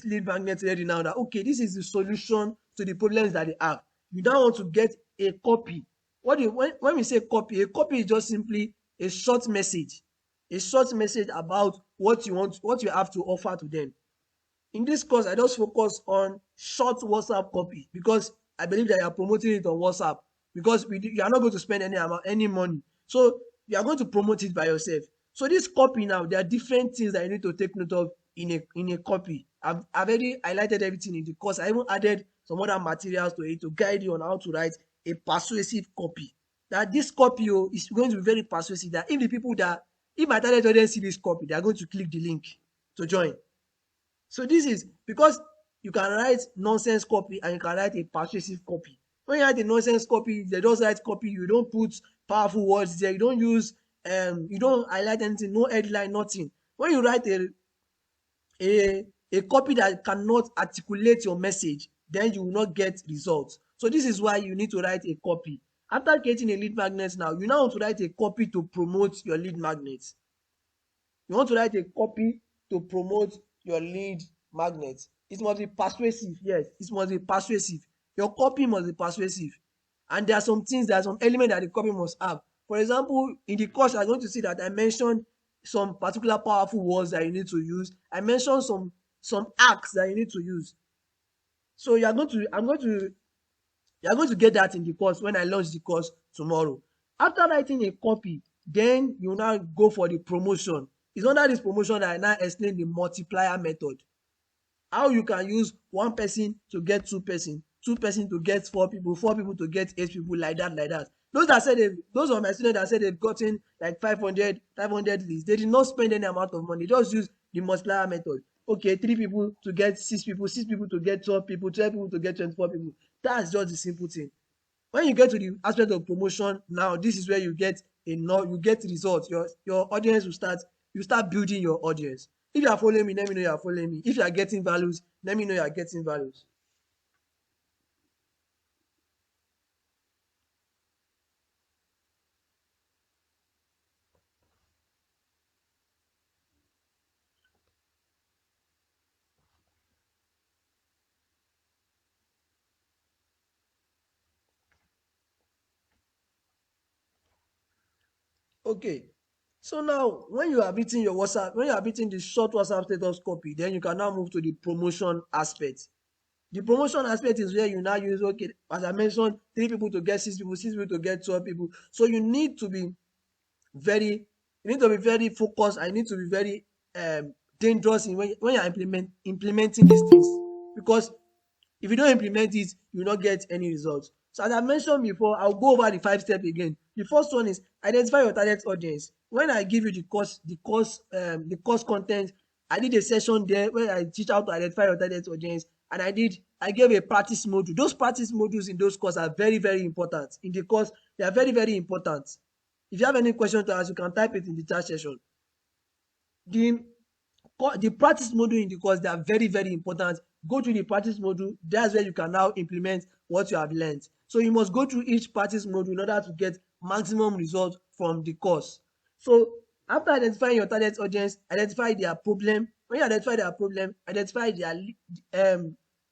lead magnet ready now, that okay, this is the solution to the problems that they have, you now want to get a copy. When we say copy, a copy is just simply a short message about what you have to offer to them. In this course, I just focus on short WhatsApp copy because I believe that you are promoting it on WhatsApp because you are not going to spend any money. So you are going to promote it by yourself. So this copy now, there are different things that you need to take note of in a copy. I've already highlighted everything in the course. I even added some other materials to it to guide you on how to write a persuasive copy. That this copy is going to be very persuasive. That if my target audience see this copy, they are going to click the link to join. So this is because you can write nonsense copy and you can write a persuasive copy. When you write a nonsense copy, they just write copy, you don't put powerful words there, you don't use you don't highlight anything, no headline, nothing. When you write a copy that cannot articulate your message, then you will not get results. So this is why you need to write a copy. After creating a lead magnet now, you now want to write a copy to promote your lead magnet. You want to write a copy to promote your lead magnet. It must be persuasive. Yes, it must be persuasive. Your copy must be persuasive. And there are some elements that the copy must have. For example, in the course, I'm going to see that I mentioned some particular powerful words that you need to use. I mentioned some acts that you need to use. So you are going to get that in the course when I launch the course tomorrow. After writing a copy, then you now go for the promotion. It's under this promotion that I now explain the multiplier method. How you can use one person to get two person to get four people to get eight people, like that, like that. Those are my students that said they've gotten like 500 leads. They did not spend any amount of money. Just use the multiplier method. Okay, three people to get six people to get 12 people, 12 people to get 24 people. That's just the simple thing. When you get to the aspect of promotion, now this is where you get results. Your audience will start, you start building your audience. If you are following me, let me know you are following me. If you are getting values, let me know you are getting values. Okay. So now when you have written your WhatsApp, when you have written the short WhatsApp status copy, then you can now move to the promotion aspect. The promotion aspect is where you now use, okay, as I mentioned, three people to get six people to get 12 people. So very you need to be very focused, and you need to be very dangerous in when you're implementing these things, because if you don't implement it, you will not get any results. So as I mentioned before, I'll go over the 5 steps again. The first one is identify your target audience. When I give you the course content, I did a session there where I teach how to identify your target audience, and I gave a practice module. Those practice modules in those courses are very, very important. In the course, they are very, very important. If you have any question to ask, you can type it in the chat session. The practice module in the course, they are very, very important. Go through the practice module. That's where you can now implement what you have learned. So you must go through each practice module in order to get maximum result from the course. So after identifying your target audience, identify their problem. When you identify their problem,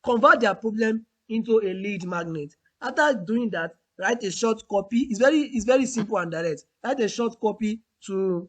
convert their problem into a lead magnet. After doing that, write a short copy. It's very simple and direct. Write a short copy to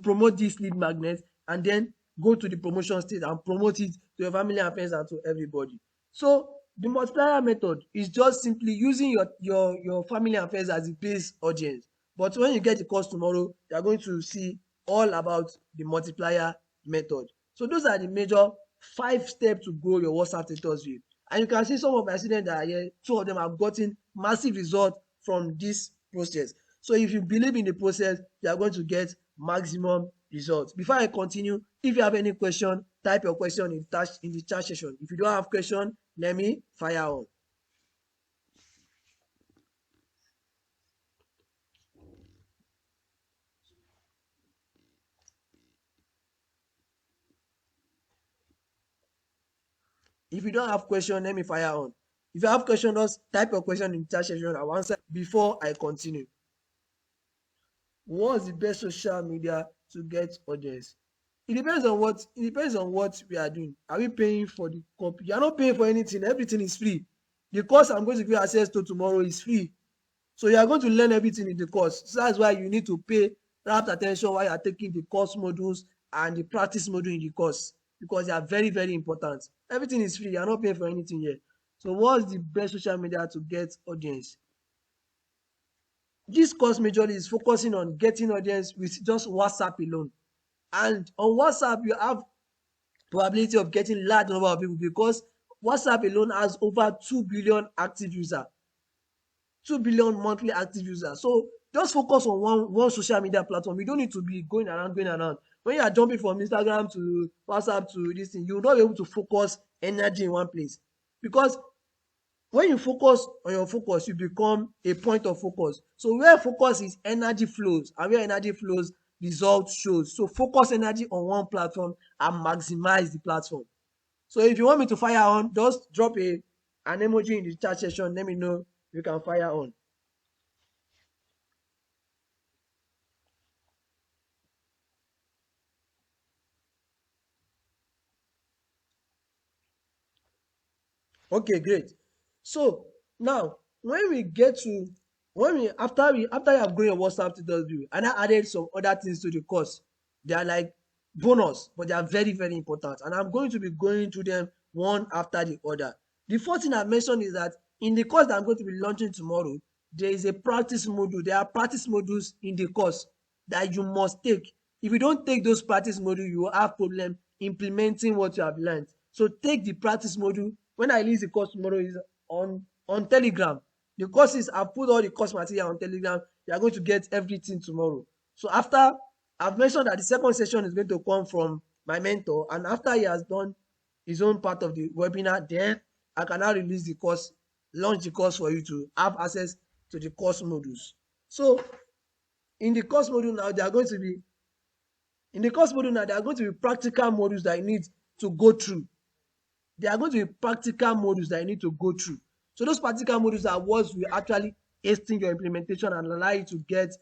promote this lead magnet, and then go to the promotion stage and promote it to your family and friends and to everybody. So the multiplier method is just simply using your family and friends as the base audience. But when you get the course tomorrow, you are going to see all about the multiplier method. So those are the major 5 steps to grow your WhatsApp status with. And you can see some of my students that are here, 2 of them have gotten massive results from this process. So if you believe in the process, you are going to get maximum results. Before I continue, if you have any question, type your question in the chat session. If you don't have question, let me fire on. If you don't have question, let me fire on. If you have question, just type your question in the chat section. I will answer before I continue. What's the best social media to get audience? It depends on what we are doing. Are we paying for the copy? You are not paying for anything. Everything is free. The course I'm going to give you access to tomorrow is free. So you are going to learn everything in the course. So that's why you need to pay rapt attention while you are taking the course modules and the practice module in the course. because they are very, very important. Everything is free. You are not paying for anything here. So what's the best social media to get audience? This course majorly is focusing on getting audience with just WhatsApp alone. And on WhatsApp, you have probability of getting large number of people because WhatsApp alone has over 2 billion active users, 2 billion monthly active users. So just focus on one social media platform. You don't need to be going around, going around. When you are jumping from Instagram to WhatsApp to this thing, you will not be able to focus energy in one place. Because when you focus on your focus, you become a point of focus. So where focus is, energy flows, and where energy flows, result shows. So focus energy on one platform and maximize the platform. So if you want me to fire on, just drop an emoji in the chat section. Let me know you can fire on. Okay, great. So now when we get to when we after you have grown your WhatsApp tutorial view and I added some other things to the course, they are like bonus, but they are very, very important. And I'm going to be going through them one after the other. The first thing I mentioned is that in the course that I'm going to be launching tomorrow, there is a practice module. There are practice modules in the course that you must take. If you don't take those practice module, you will have problem implementing what you have learned. So take the practice module. When I release the course tomorrow is on Telegram. The courses, I've put all the course material on Telegram. You are going to get everything tomorrow. So after I've mentioned that the second session is going to come from my mentor, and after he has done his own part of the webinar, then I can now release the course, launch the course for you to have access to the course modules. So in the course module now, there are going to be practical modules that you need to go through. There are going to be practical modules that you need to go through. So those practical modules are what will actually hasten your implementation and allow you to get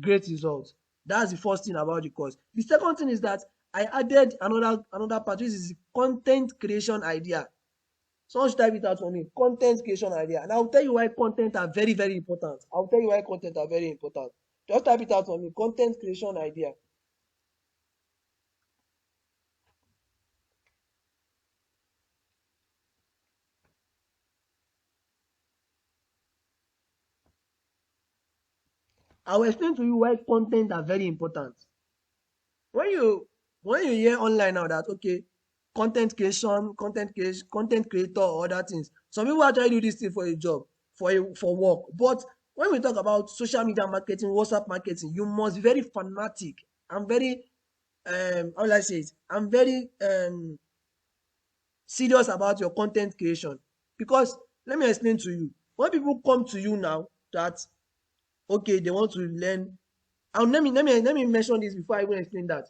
great results. That's the first thing about the course. The second thing is that I added another part, which is content creation idea. Someone should type it out for me. Content creation idea. And I'll tell you why content are very, very important. I'll tell you why content are very important. Just type it out for me. Content creation idea. I will explain to you why content are very important. When you hear online now that okay, content creator or other things, some people actually do this thing for a job, for work. But when we talk about social media marketing, WhatsApp marketing, you must be very fanatic. I'm very how will I say it? I'm very serious about your content creation. Because let me explain to you. When people come to you now that okay, they want to learn, and let me mention this before I even explain that.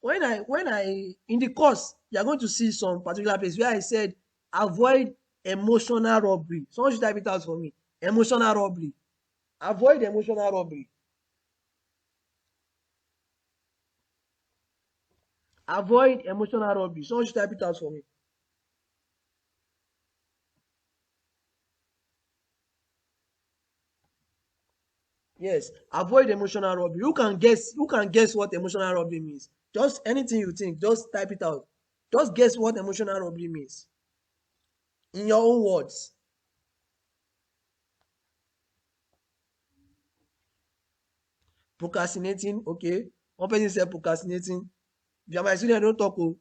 When I in the course, you are going to see some particular place where I said avoid emotional robbery. Someone should type it out for me. Emotional robbery. Avoid emotional robbery. Avoid emotional robbery. Someone should type it out for me. Yes, avoid emotional robbery. Who can guess what emotional robbery means? Just anything you think, just type it out. Just guess what emotional robbery means in your own words. Procrastinating, okay. One person said procrastinating. If you are my student, don't talk oh.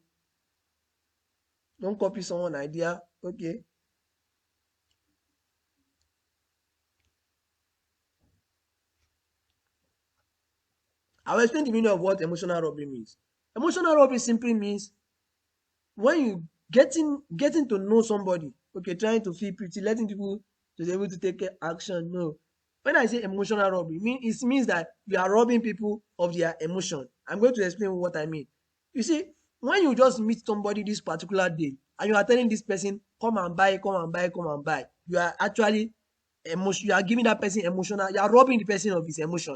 Don't copy someone idea. Okay. I will explain the meaning of what emotional robbery means. Emotional robbery simply means when you getting to know somebody, okay, trying to feel pretty, letting people to be able to take action. No. When I say emotional robbery, it means that you are robbing people of their emotion. I'm going to explain what I mean. You see, when you just meet somebody this particular day and you are telling this person, come and buy, come and buy, come and buy, you are actually you are giving that person emotional, you are robbing the person of his emotion.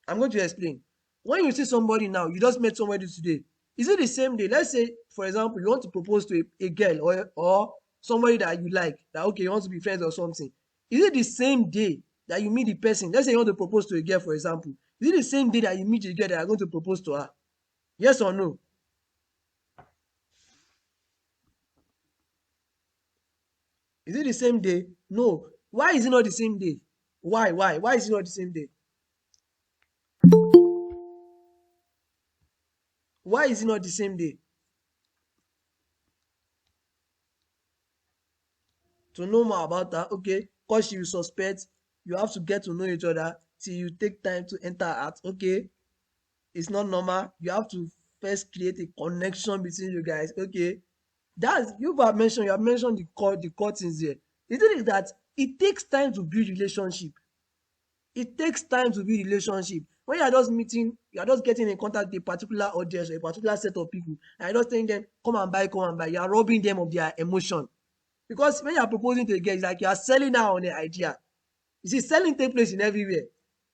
I'm going to explain. When you see somebody now, you just met somebody today. Is it the same day? Let's say, for example, you want to propose to a girl or somebody that you like, that okay, you want to be friends or something. Is it the same day that you meet the person? Let's say you want to propose to a girl, for example. Is it the same day that you meet the girl that you are going to propose to her? Yes or no? Is it the same day? No. Why is it not the same day? Why is it not the same day? Why is it not the same day? To know more about her, okay, cause she will suspect. You have to get to know each other till you take time to enter at, okay, it's not normal. You have to first create a connection between you guys, okay. That's you have mentioned the core things here. The thing is that it takes time to build relationship. It takes time to build relationship. When you are just meeting, you are just getting in contact with a particular audience or a particular set of people, and you are just telling them come and buy, you are robbing them of their emotion. Because when you are proposing to a girl, it's like you are selling her on an idea. You see, selling take place in everywhere.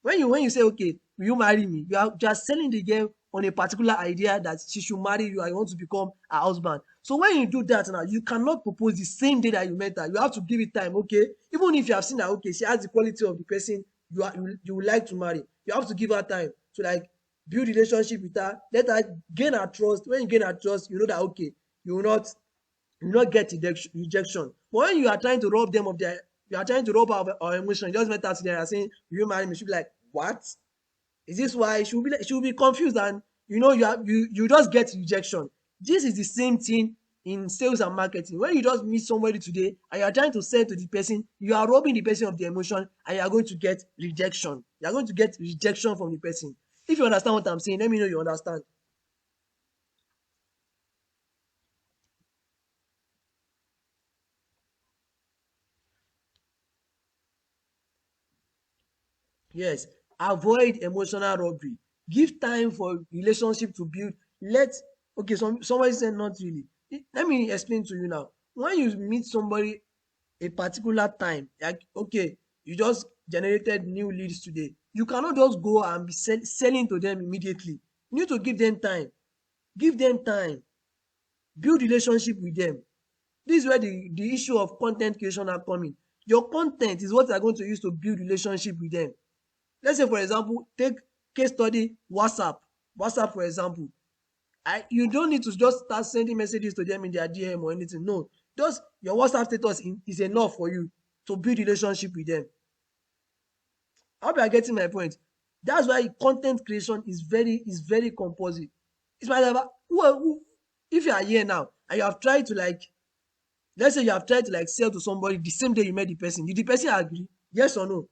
When you say, okay, will you marry me? You are just selling the girl on a particular idea that she should marry you and you want to become her husband. So when you do that now, you cannot propose the same day that you met her. You have to give it time, okay? Even if you have seen that, okay, she has the quality of the person you would like to marry. You have to give her time to like build relationship with her, let her gain her trust. When you gain her trust, you know that okay, you will not get rejection. But when you are trying to rob them of their, you are trying to rob our emotion, you just met her today and saying, will you marry me? She'll be like, what? Is this why? She will be confused, and you just get rejection. This is the same thing in sales and marketing. When you just meet somebody today and you are trying to sell to the person, you are robbing the person of the emotion and you are going to get rejection. You are going to get rejection from the person. If you understand what I'm saying, let me know you understand. Yes, avoid emotional robbery. Give time for relationship to build. Let okay, somebody said not really. Let me explain to you now. When you meet somebody a particular time, like okay, you just generated new leads today. You cannot just go and be selling to them immediately. You need to give them time. Give them time. Build relationship with them. This is where the issue of content creation are coming. Your content is what you are going to use to build relationship with them. Let's say for example, take case study WhatsApp for example. You don't need to just start sending messages to them in their DM or anything. No, just your WhatsApp status is enough for you to build relationship with them. I hope you are getting my point. That's why content creation is very compulsory. It's my if you are here now and you have tried to like, let's say you have tried to like sell to somebody the same day you met the person, did the person agree? Yes or no?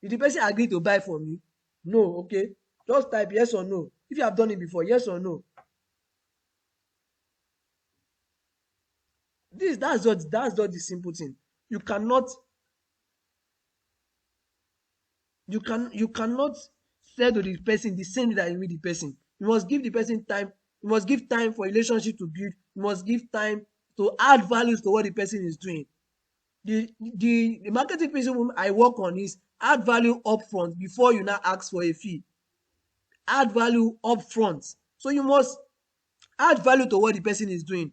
Did the person agree to buy from you? No. Okay, just type yes or no if you have done it before. Yes or no? That's just the simple thing. You cannot you cannot sell to the person the same day that you meet the person. You must give the person time. You must give time for relationship to build. You must give time to add values to what the person is doing. The marketing principle I work on is add value upfront before you now ask for a fee. Add value upfront. So you must add value to what the person is doing.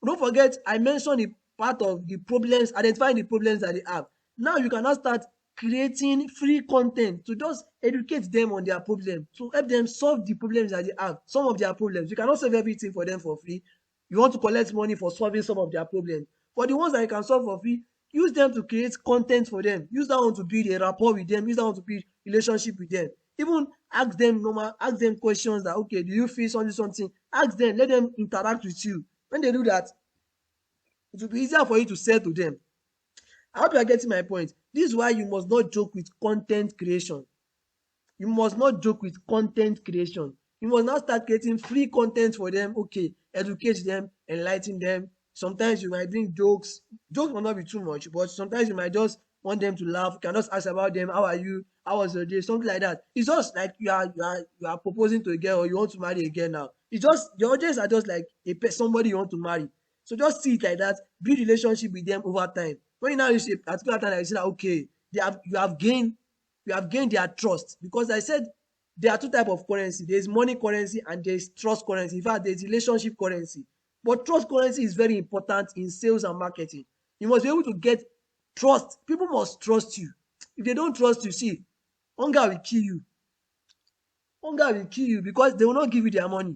Don't forget I mentioned the part of the problems, identifying the problems that they have. Now you can now start creating free content to just educate them on their problem, to help them solve the problems that they have, some of their problems. You cannot solve everything for them for free. You want to collect money for solving some of their problems. For the ones that you can solve for free, use them to create content for them. Use that one to build a rapport with them. Use that one to build relationship with them. Even ask them questions that okay, do you feel something? Ask them, let them interact with you. When they do that, it will be easier for you to sell to them. I hope you are getting my point. This is why you must not joke with content creation. You must not joke with content creation. You must not start creating free content for them. Okay, educate them, enlighten them. Sometimes you might bring jokes. Jokes will not be too much, but sometimes you might just want them to laugh. You can just ask about them. How are you? How was your day? Something like that. It's just like you are proposing to a girl or you want to marry a girl now. It's just your audience are just like somebody you want to marry. So just see it like that. Build relationship with them over time. When you now reach a particular time, that you see that okay, you have gained their trust, because I said there are two type of currency. There is money currency and there is trust currency. In fact, there is relationship currency. But trust currency is very important in sales and marketing. You must be able to get trust. People must trust you. If they don't trust you, see, hunger will kill you. Hunger will kill you because they will not give you their money.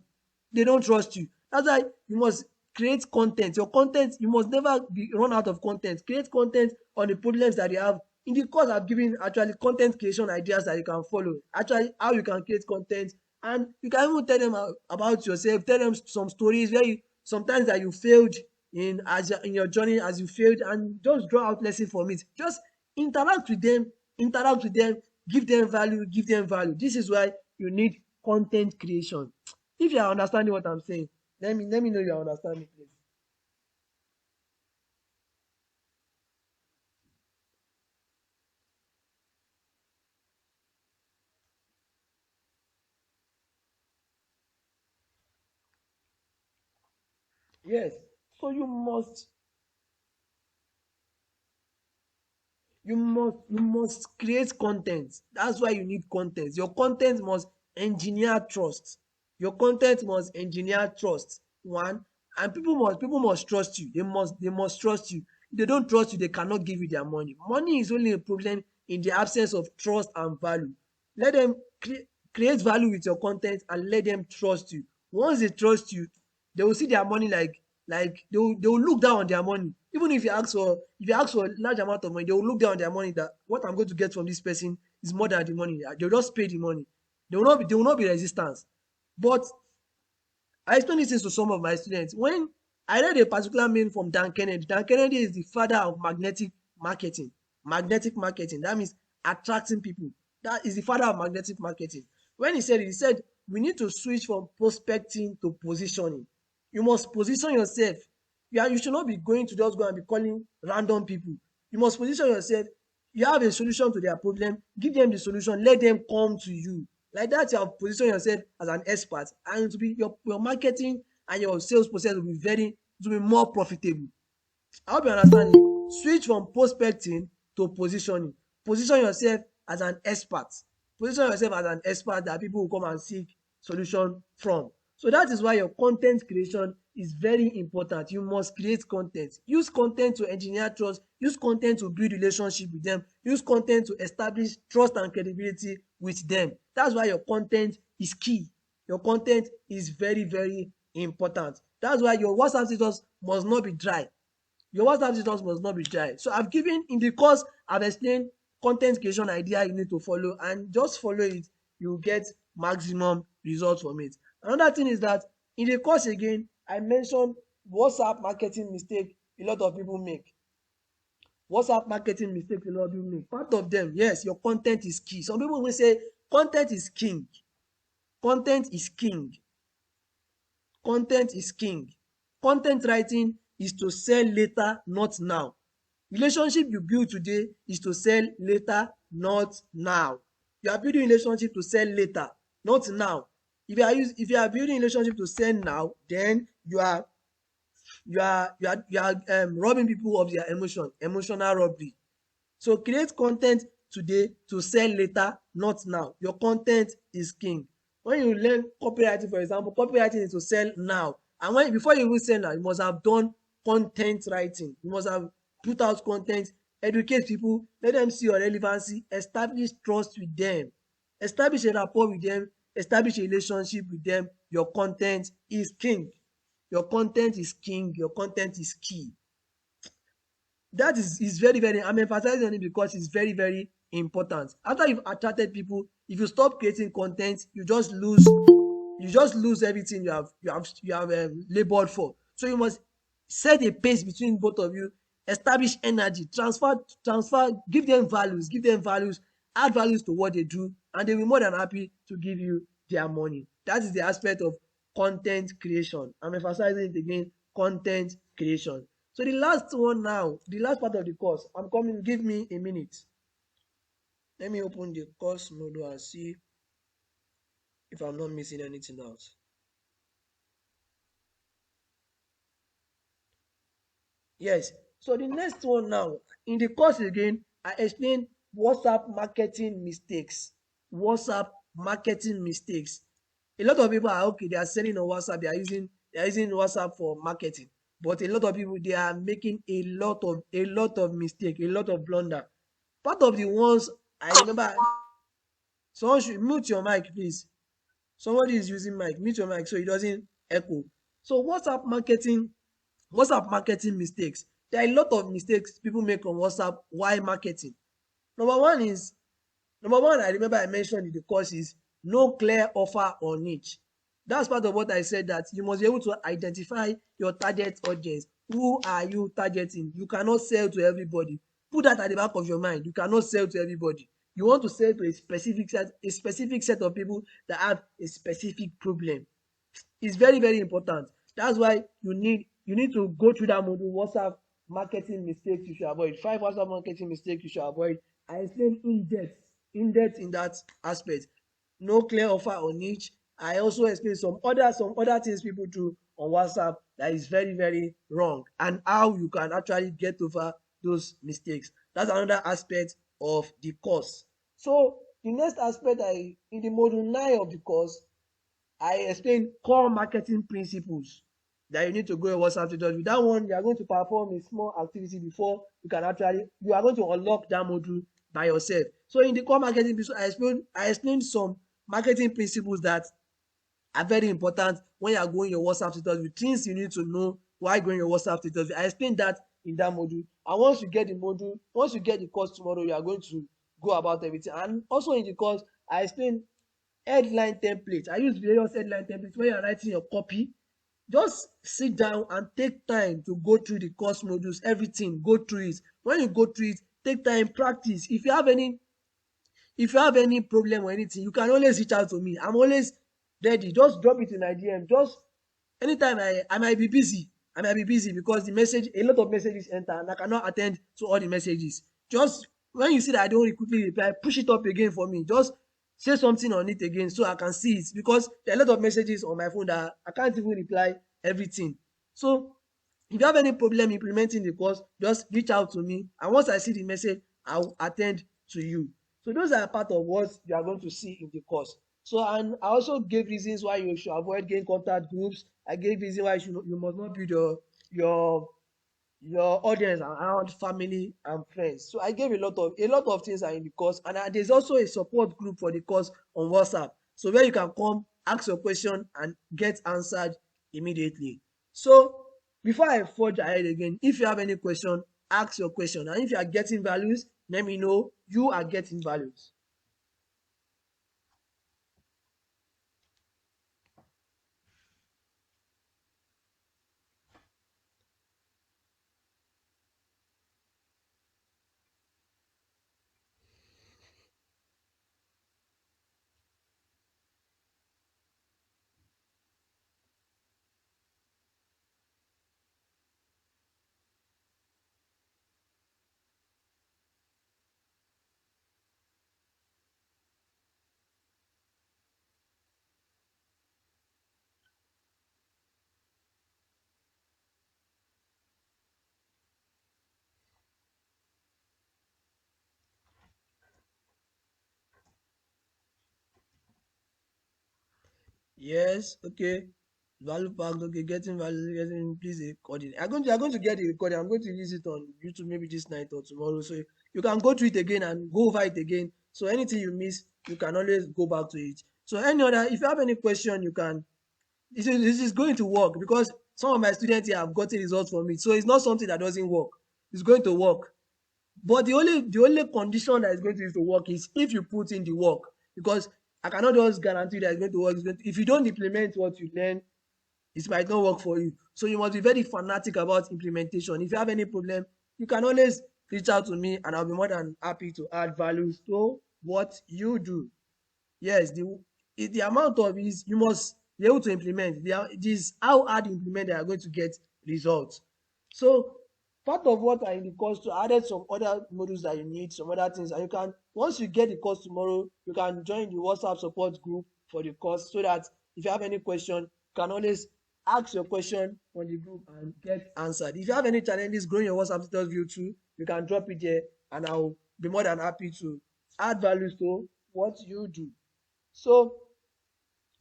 They don't trust you. That's why you must create content. Your content, you must never be run out of content. Create content on the problems that you have. In the course, I've given actually content creation ideas that you can follow. Actually, how you can create content, and you can even tell them about yourself. Tell them some stories where you sometimes that you failed in your journey, as you failed, and just draw out lesson from it. Just interact with them, interact with them, give them value, give them value. This is why you need content creation. If you are understanding what I'm saying, let me know you are understanding, please. Yes. So you must create content. That's why you need content. Your content must engineer trust. Your content must engineer trust. One, and people must trust you. They must trust you. If they don't trust you, they cannot give you their money. Money is only a problem in the absence of trust and value. Let them create value with your content and let them trust you. Once they trust you, they will see their money like they will look down on their money. Even if you ask for a large amount of money, they will look down on their money, that what I'm going to get from this person is more than the money. They'll just pay the money. There will not be resistance. But I explain this to some of my students. When I read a particular mail from Dan Kennedy, Dan Kennedy is the father of magnetic marketing. Magnetic marketing, that means attracting people. That is the father of magnetic marketing. When he said, we need to switch from prospecting to positioning. You must position yourself. You should not be going to just go and be calling random people. You must position yourself. You have a solution to their problem, give them the solution, let them come to you. Like that, you have positioned yourself as an expert, and it will be your marketing and your sales process will be more profitable. I hope you understand it. Switch from prospecting to positioning. Position yourself as an expert. Position yourself as an expert that people will come and seek solution from. So that is why your content creation is very important. You must create content. Use content to engineer trust. Use content to build relationship with them. Use content to establish trust and credibility with them. That's why your content is key. Your content is very, very important. That's why your WhatsApp status must not be dry. Your WhatsApp status must not be dry. So I've given in the course, I've explained content creation idea you need to follow, and just follow it. You will get maximum results from it. Another thing is that in the course again, I mentioned WhatsApp marketing mistake a lot of people make. WhatsApp marketing mistakes a lot of people make. Part of them, yes, your content is key. Some people will say content is king. Content is king. Content is king. Content writing is to sell later, not now. Relationship you build today is to sell later, not now. You are building relationship to sell later, not now. If you are building relationship to sell now, then you are robbing people of their emotional robbery. So create content today to sell later, not now. Your content is king. When you learn copywriting, for example, copywriting is to sell now. And before you even sell now, you must have done content writing. You must have put out content, educate people, let them see your relevancy, establish trust with them, establish a rapport with them, establish a relationship with them. Your content is king. Your content is king. Your content is key. That is very, very, I'm emphasizing on it because it's very, very important. After you've attracted people, if you stop creating content, you just lose everything you have labored for. So you must set a pace between both of you, establish energy, transfer, give them values, add values to what they do, and they'll be more than happy to give you their money. That is the aspect of content creation. I'm emphasizing it again, content creation. So the last one now, the last part of the course, I'm coming, give me a minute. Let me open the course module and see if I'm not missing anything else. Yes. So the next one now, in the course again, I explain WhatsApp marketing mistakes. WhatsApp marketing mistakes. A lot of people are okay, they are selling on WhatsApp, they are using WhatsApp for marketing. But a lot of people, they are making a lot of mistake, a lot of blunder. Part of the ones I remember, someone should mute your mic, please. Somebody is using mic, mute your mic so it doesn't echo. So WhatsApp marketing WhatsApp marketing mistakes. There are a lot of mistakes people make on WhatsApp while marketing. Number one is Number one, I remember I mentioned in the course is no clear offer or niche. That's part of what I said, that you must be able to identify your target audience. Who are you targeting? You cannot sell to everybody. Put that at the back of your mind. You cannot sell to everybody. You want to sell to a specific set of people that have a specific problem. It's very, very important. That's why you need to go through that module. WhatsApp marketing mistakes you should avoid. 5 WhatsApp marketing mistakes you should avoid. I explain in depth in that aspect. No clear offer or niche. I also explain some other things people do on WhatsApp that is very, very wrong, and how you can actually get over those mistakes. That's another aspect of the course. So the next aspect, I in the module 9 of the course, I explain core marketing principles that you need to go your WhatsApp status. With that one, you are going to perform a small activity before you are going to unlock that module by yourself. So in the core marketing principles, I explain some marketing principles that are very important when you are going your WhatsApp status, with things you need to know while going your WhatsApp status. I explain that in that module. And once you get the course tomorrow, you are going to go about everything. And also in the course, I explain headline template. I use various headline templates. When you're writing your copy, just sit down and take time to go through the course modules, everything, go through it. When you go through it, take time, practice. If you have any problem or anything, you can always reach out to me. I'm always ready. Just drop it in my DM. Just anytime. I might be busy because a lot of messages enter and I cannot attend to all the messages. Just when you see that I don't quickly reply, push it up again for me. Just say something on it again so I can see it, because there are a lot of messages on my phone that I can't even reply everything. So if you have any problem implementing the course, just reach out to me, and once I see the message, I will attend to you. So those are part of what you are going to see in the course. So, and I also gave reasons why you should avoid getting contact groups. I gave reasons why you must not build your your audience around family and friends. So I gave a lot of things are in the course, and there's also a support group for the course on WhatsApp. So where you can come, ask your question and get answered immediately. So before I forge ahead again, if you have any question, ask your question. And if you are getting values, let me know you are getting values. Yes, okay. Value packed, okay. Getting value, getting please a recording. I'm going to get the recording. I'm going to use it on YouTube maybe this night or tomorrow. So you can go through it again and go over it again. So anything you miss, you can always go back to it. So if you have any question, you can. This is going to work, because some of my students here have gotten results from it. So it's not something that doesn't work. It's going to work. But the only condition that is going to use to work is if you put in the work, because I cannot just guarantee that it's going to work. If you don't implement what you learn, it might not work for you. So you must be very fanatic about implementation. If you have any problem, you can always reach out to me, and I'll be more than happy to add values to what you do. Yes, the amount of is you must be able to implement. It is how hard you implement that you are going to get results. So part of what are in the course, to added some other modules that you need, some other things, and you can, once you get the course tomorrow, you can join the WhatsApp support group for the course, so that if you have any question, you can always ask your question on the group and get answered. If you have any challenges growing your WhatsApp status view too, you can drop it there, and I'll be more than happy to add values to what you do. So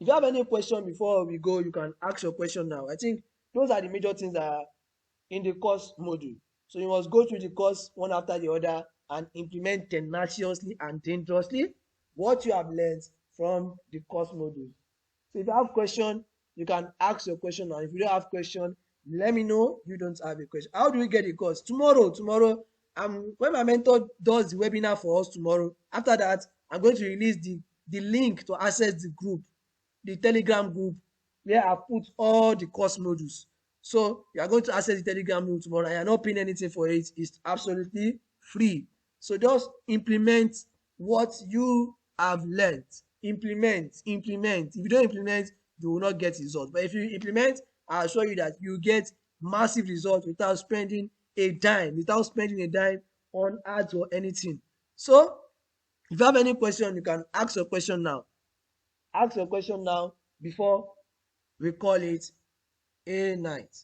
if you have any question before we go, you can ask your question now. I think those are the major things that are in the course module. So you must go through the course one after the other and implement tenaciously and dangerously what you have learned from the course module. So if you have question, you can ask your question now. If you don't have question, Let me know you don't have a question. How do we get the course? Tomorrow, when my mentor does the webinar for us tomorrow, after that, I'm going to release the link to access the group, the Telegram group, where I put all the course modules. So you are going to access the Telegram group tomorrow, and you're not paying anything for it. It's absolutely free. So just implement what you have learned. Implement. If you don't implement, you will not get results. But if you implement, I assure you that you get massive results without spending a dime on ads or anything. So if you have any question, you can ask your question now. Ask your question now before we call it a night.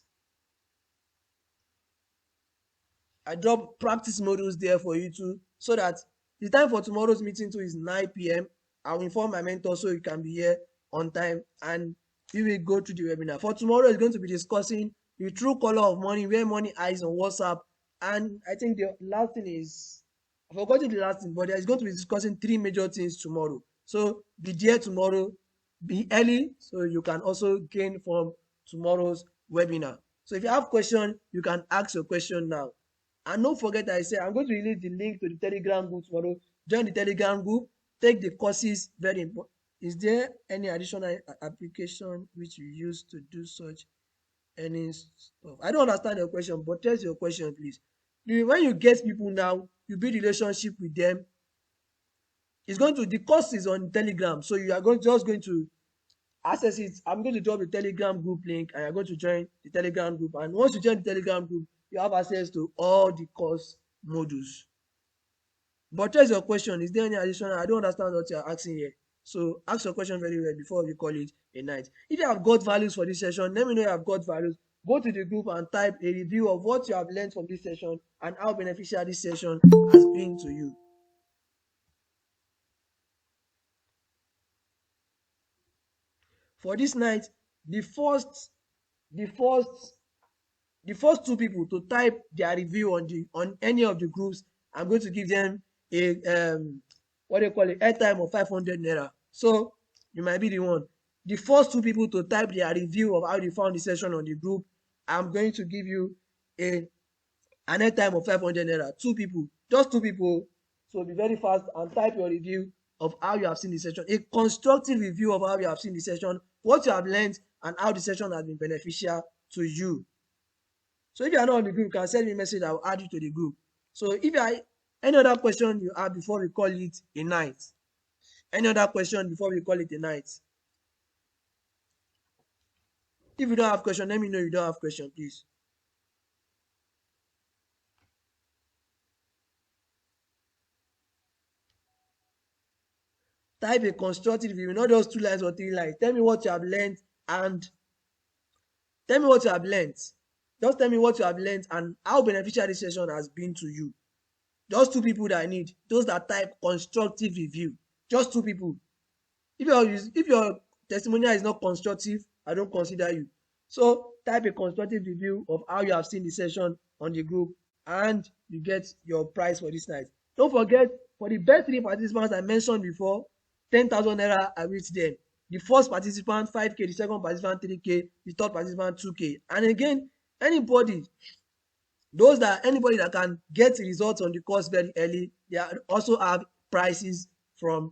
I drop practice modules there for you too, so that the time for tomorrow's meeting too is 9 p.m. I'll inform my mentor so you can be here on time, and we will go through the webinar. For tomorrow, is going to be discussing the true color of money, where money hides on WhatsApp, and I think the last thing is, I forgot the last thing, but there's going to be discussing three major things tomorrow. So be there tomorrow, be early, so you can also gain from tomorrow's webinar. So if you have question, you can ask your question now. And don't forget, I said I'm going to release the link to the Telegram group tomorrow. Join the Telegram group, take the courses, very important. Is there any additional application which you use to do such any stuff? I don't understand your question, but tell your question, please. When you get people now, you build relationship with them. It's going to, the course is on Telegram, so you are just going to access it. I'm going to drop the Telegram group link, and you're going to join the Telegram group. And once you join the Telegram group, you have access to all the course modules. But here's your question. Is there any additional? I don't understand what you're asking here. So ask your question very well before we call it a night. If you have got values for this session, let me know you have got values. Go to the group and type a review of what you have learned from this session and how beneficial this session has been to you. For this night, the first the first the first two people to type their review on any of the groups, I'm going to give them a what do you call it, airtime of 500 naira. So you might be the one. The first two people to type their review of how they found the session on the group, I'm going to give you a an airtime of 500 naira. Two people, just two people. So be very fast and type your review of how you have seen the session, a constructive review of how you have seen the session, what you have learned, and how the session has been beneficial to you. So if you are not on the group, you can send me a message. I will add you to the group. So if you are any other question you have before we call it a night, any other question before we call it a night? If you don't have question, let me know you don't have question, please. Type a constructive review, not just 2 lines or 3 lines. Tell me what you have learned and tell me what you have learned. Just tell me what you have learned and how beneficial this session has been to you. Just two people that I need. Those that type constructive review. Just two people. If your testimonial is not constructive, I don't consider you. So type a constructive review of how you have seen the session on the group, and you get your prize for this night. Don't forget, for the best 3 participants I mentioned before, 10,000 naira I reach them. The first participant 5k, the second participant 3k, the third participant 2k. And again, anybody that can get results on the course very early, they also have prizes from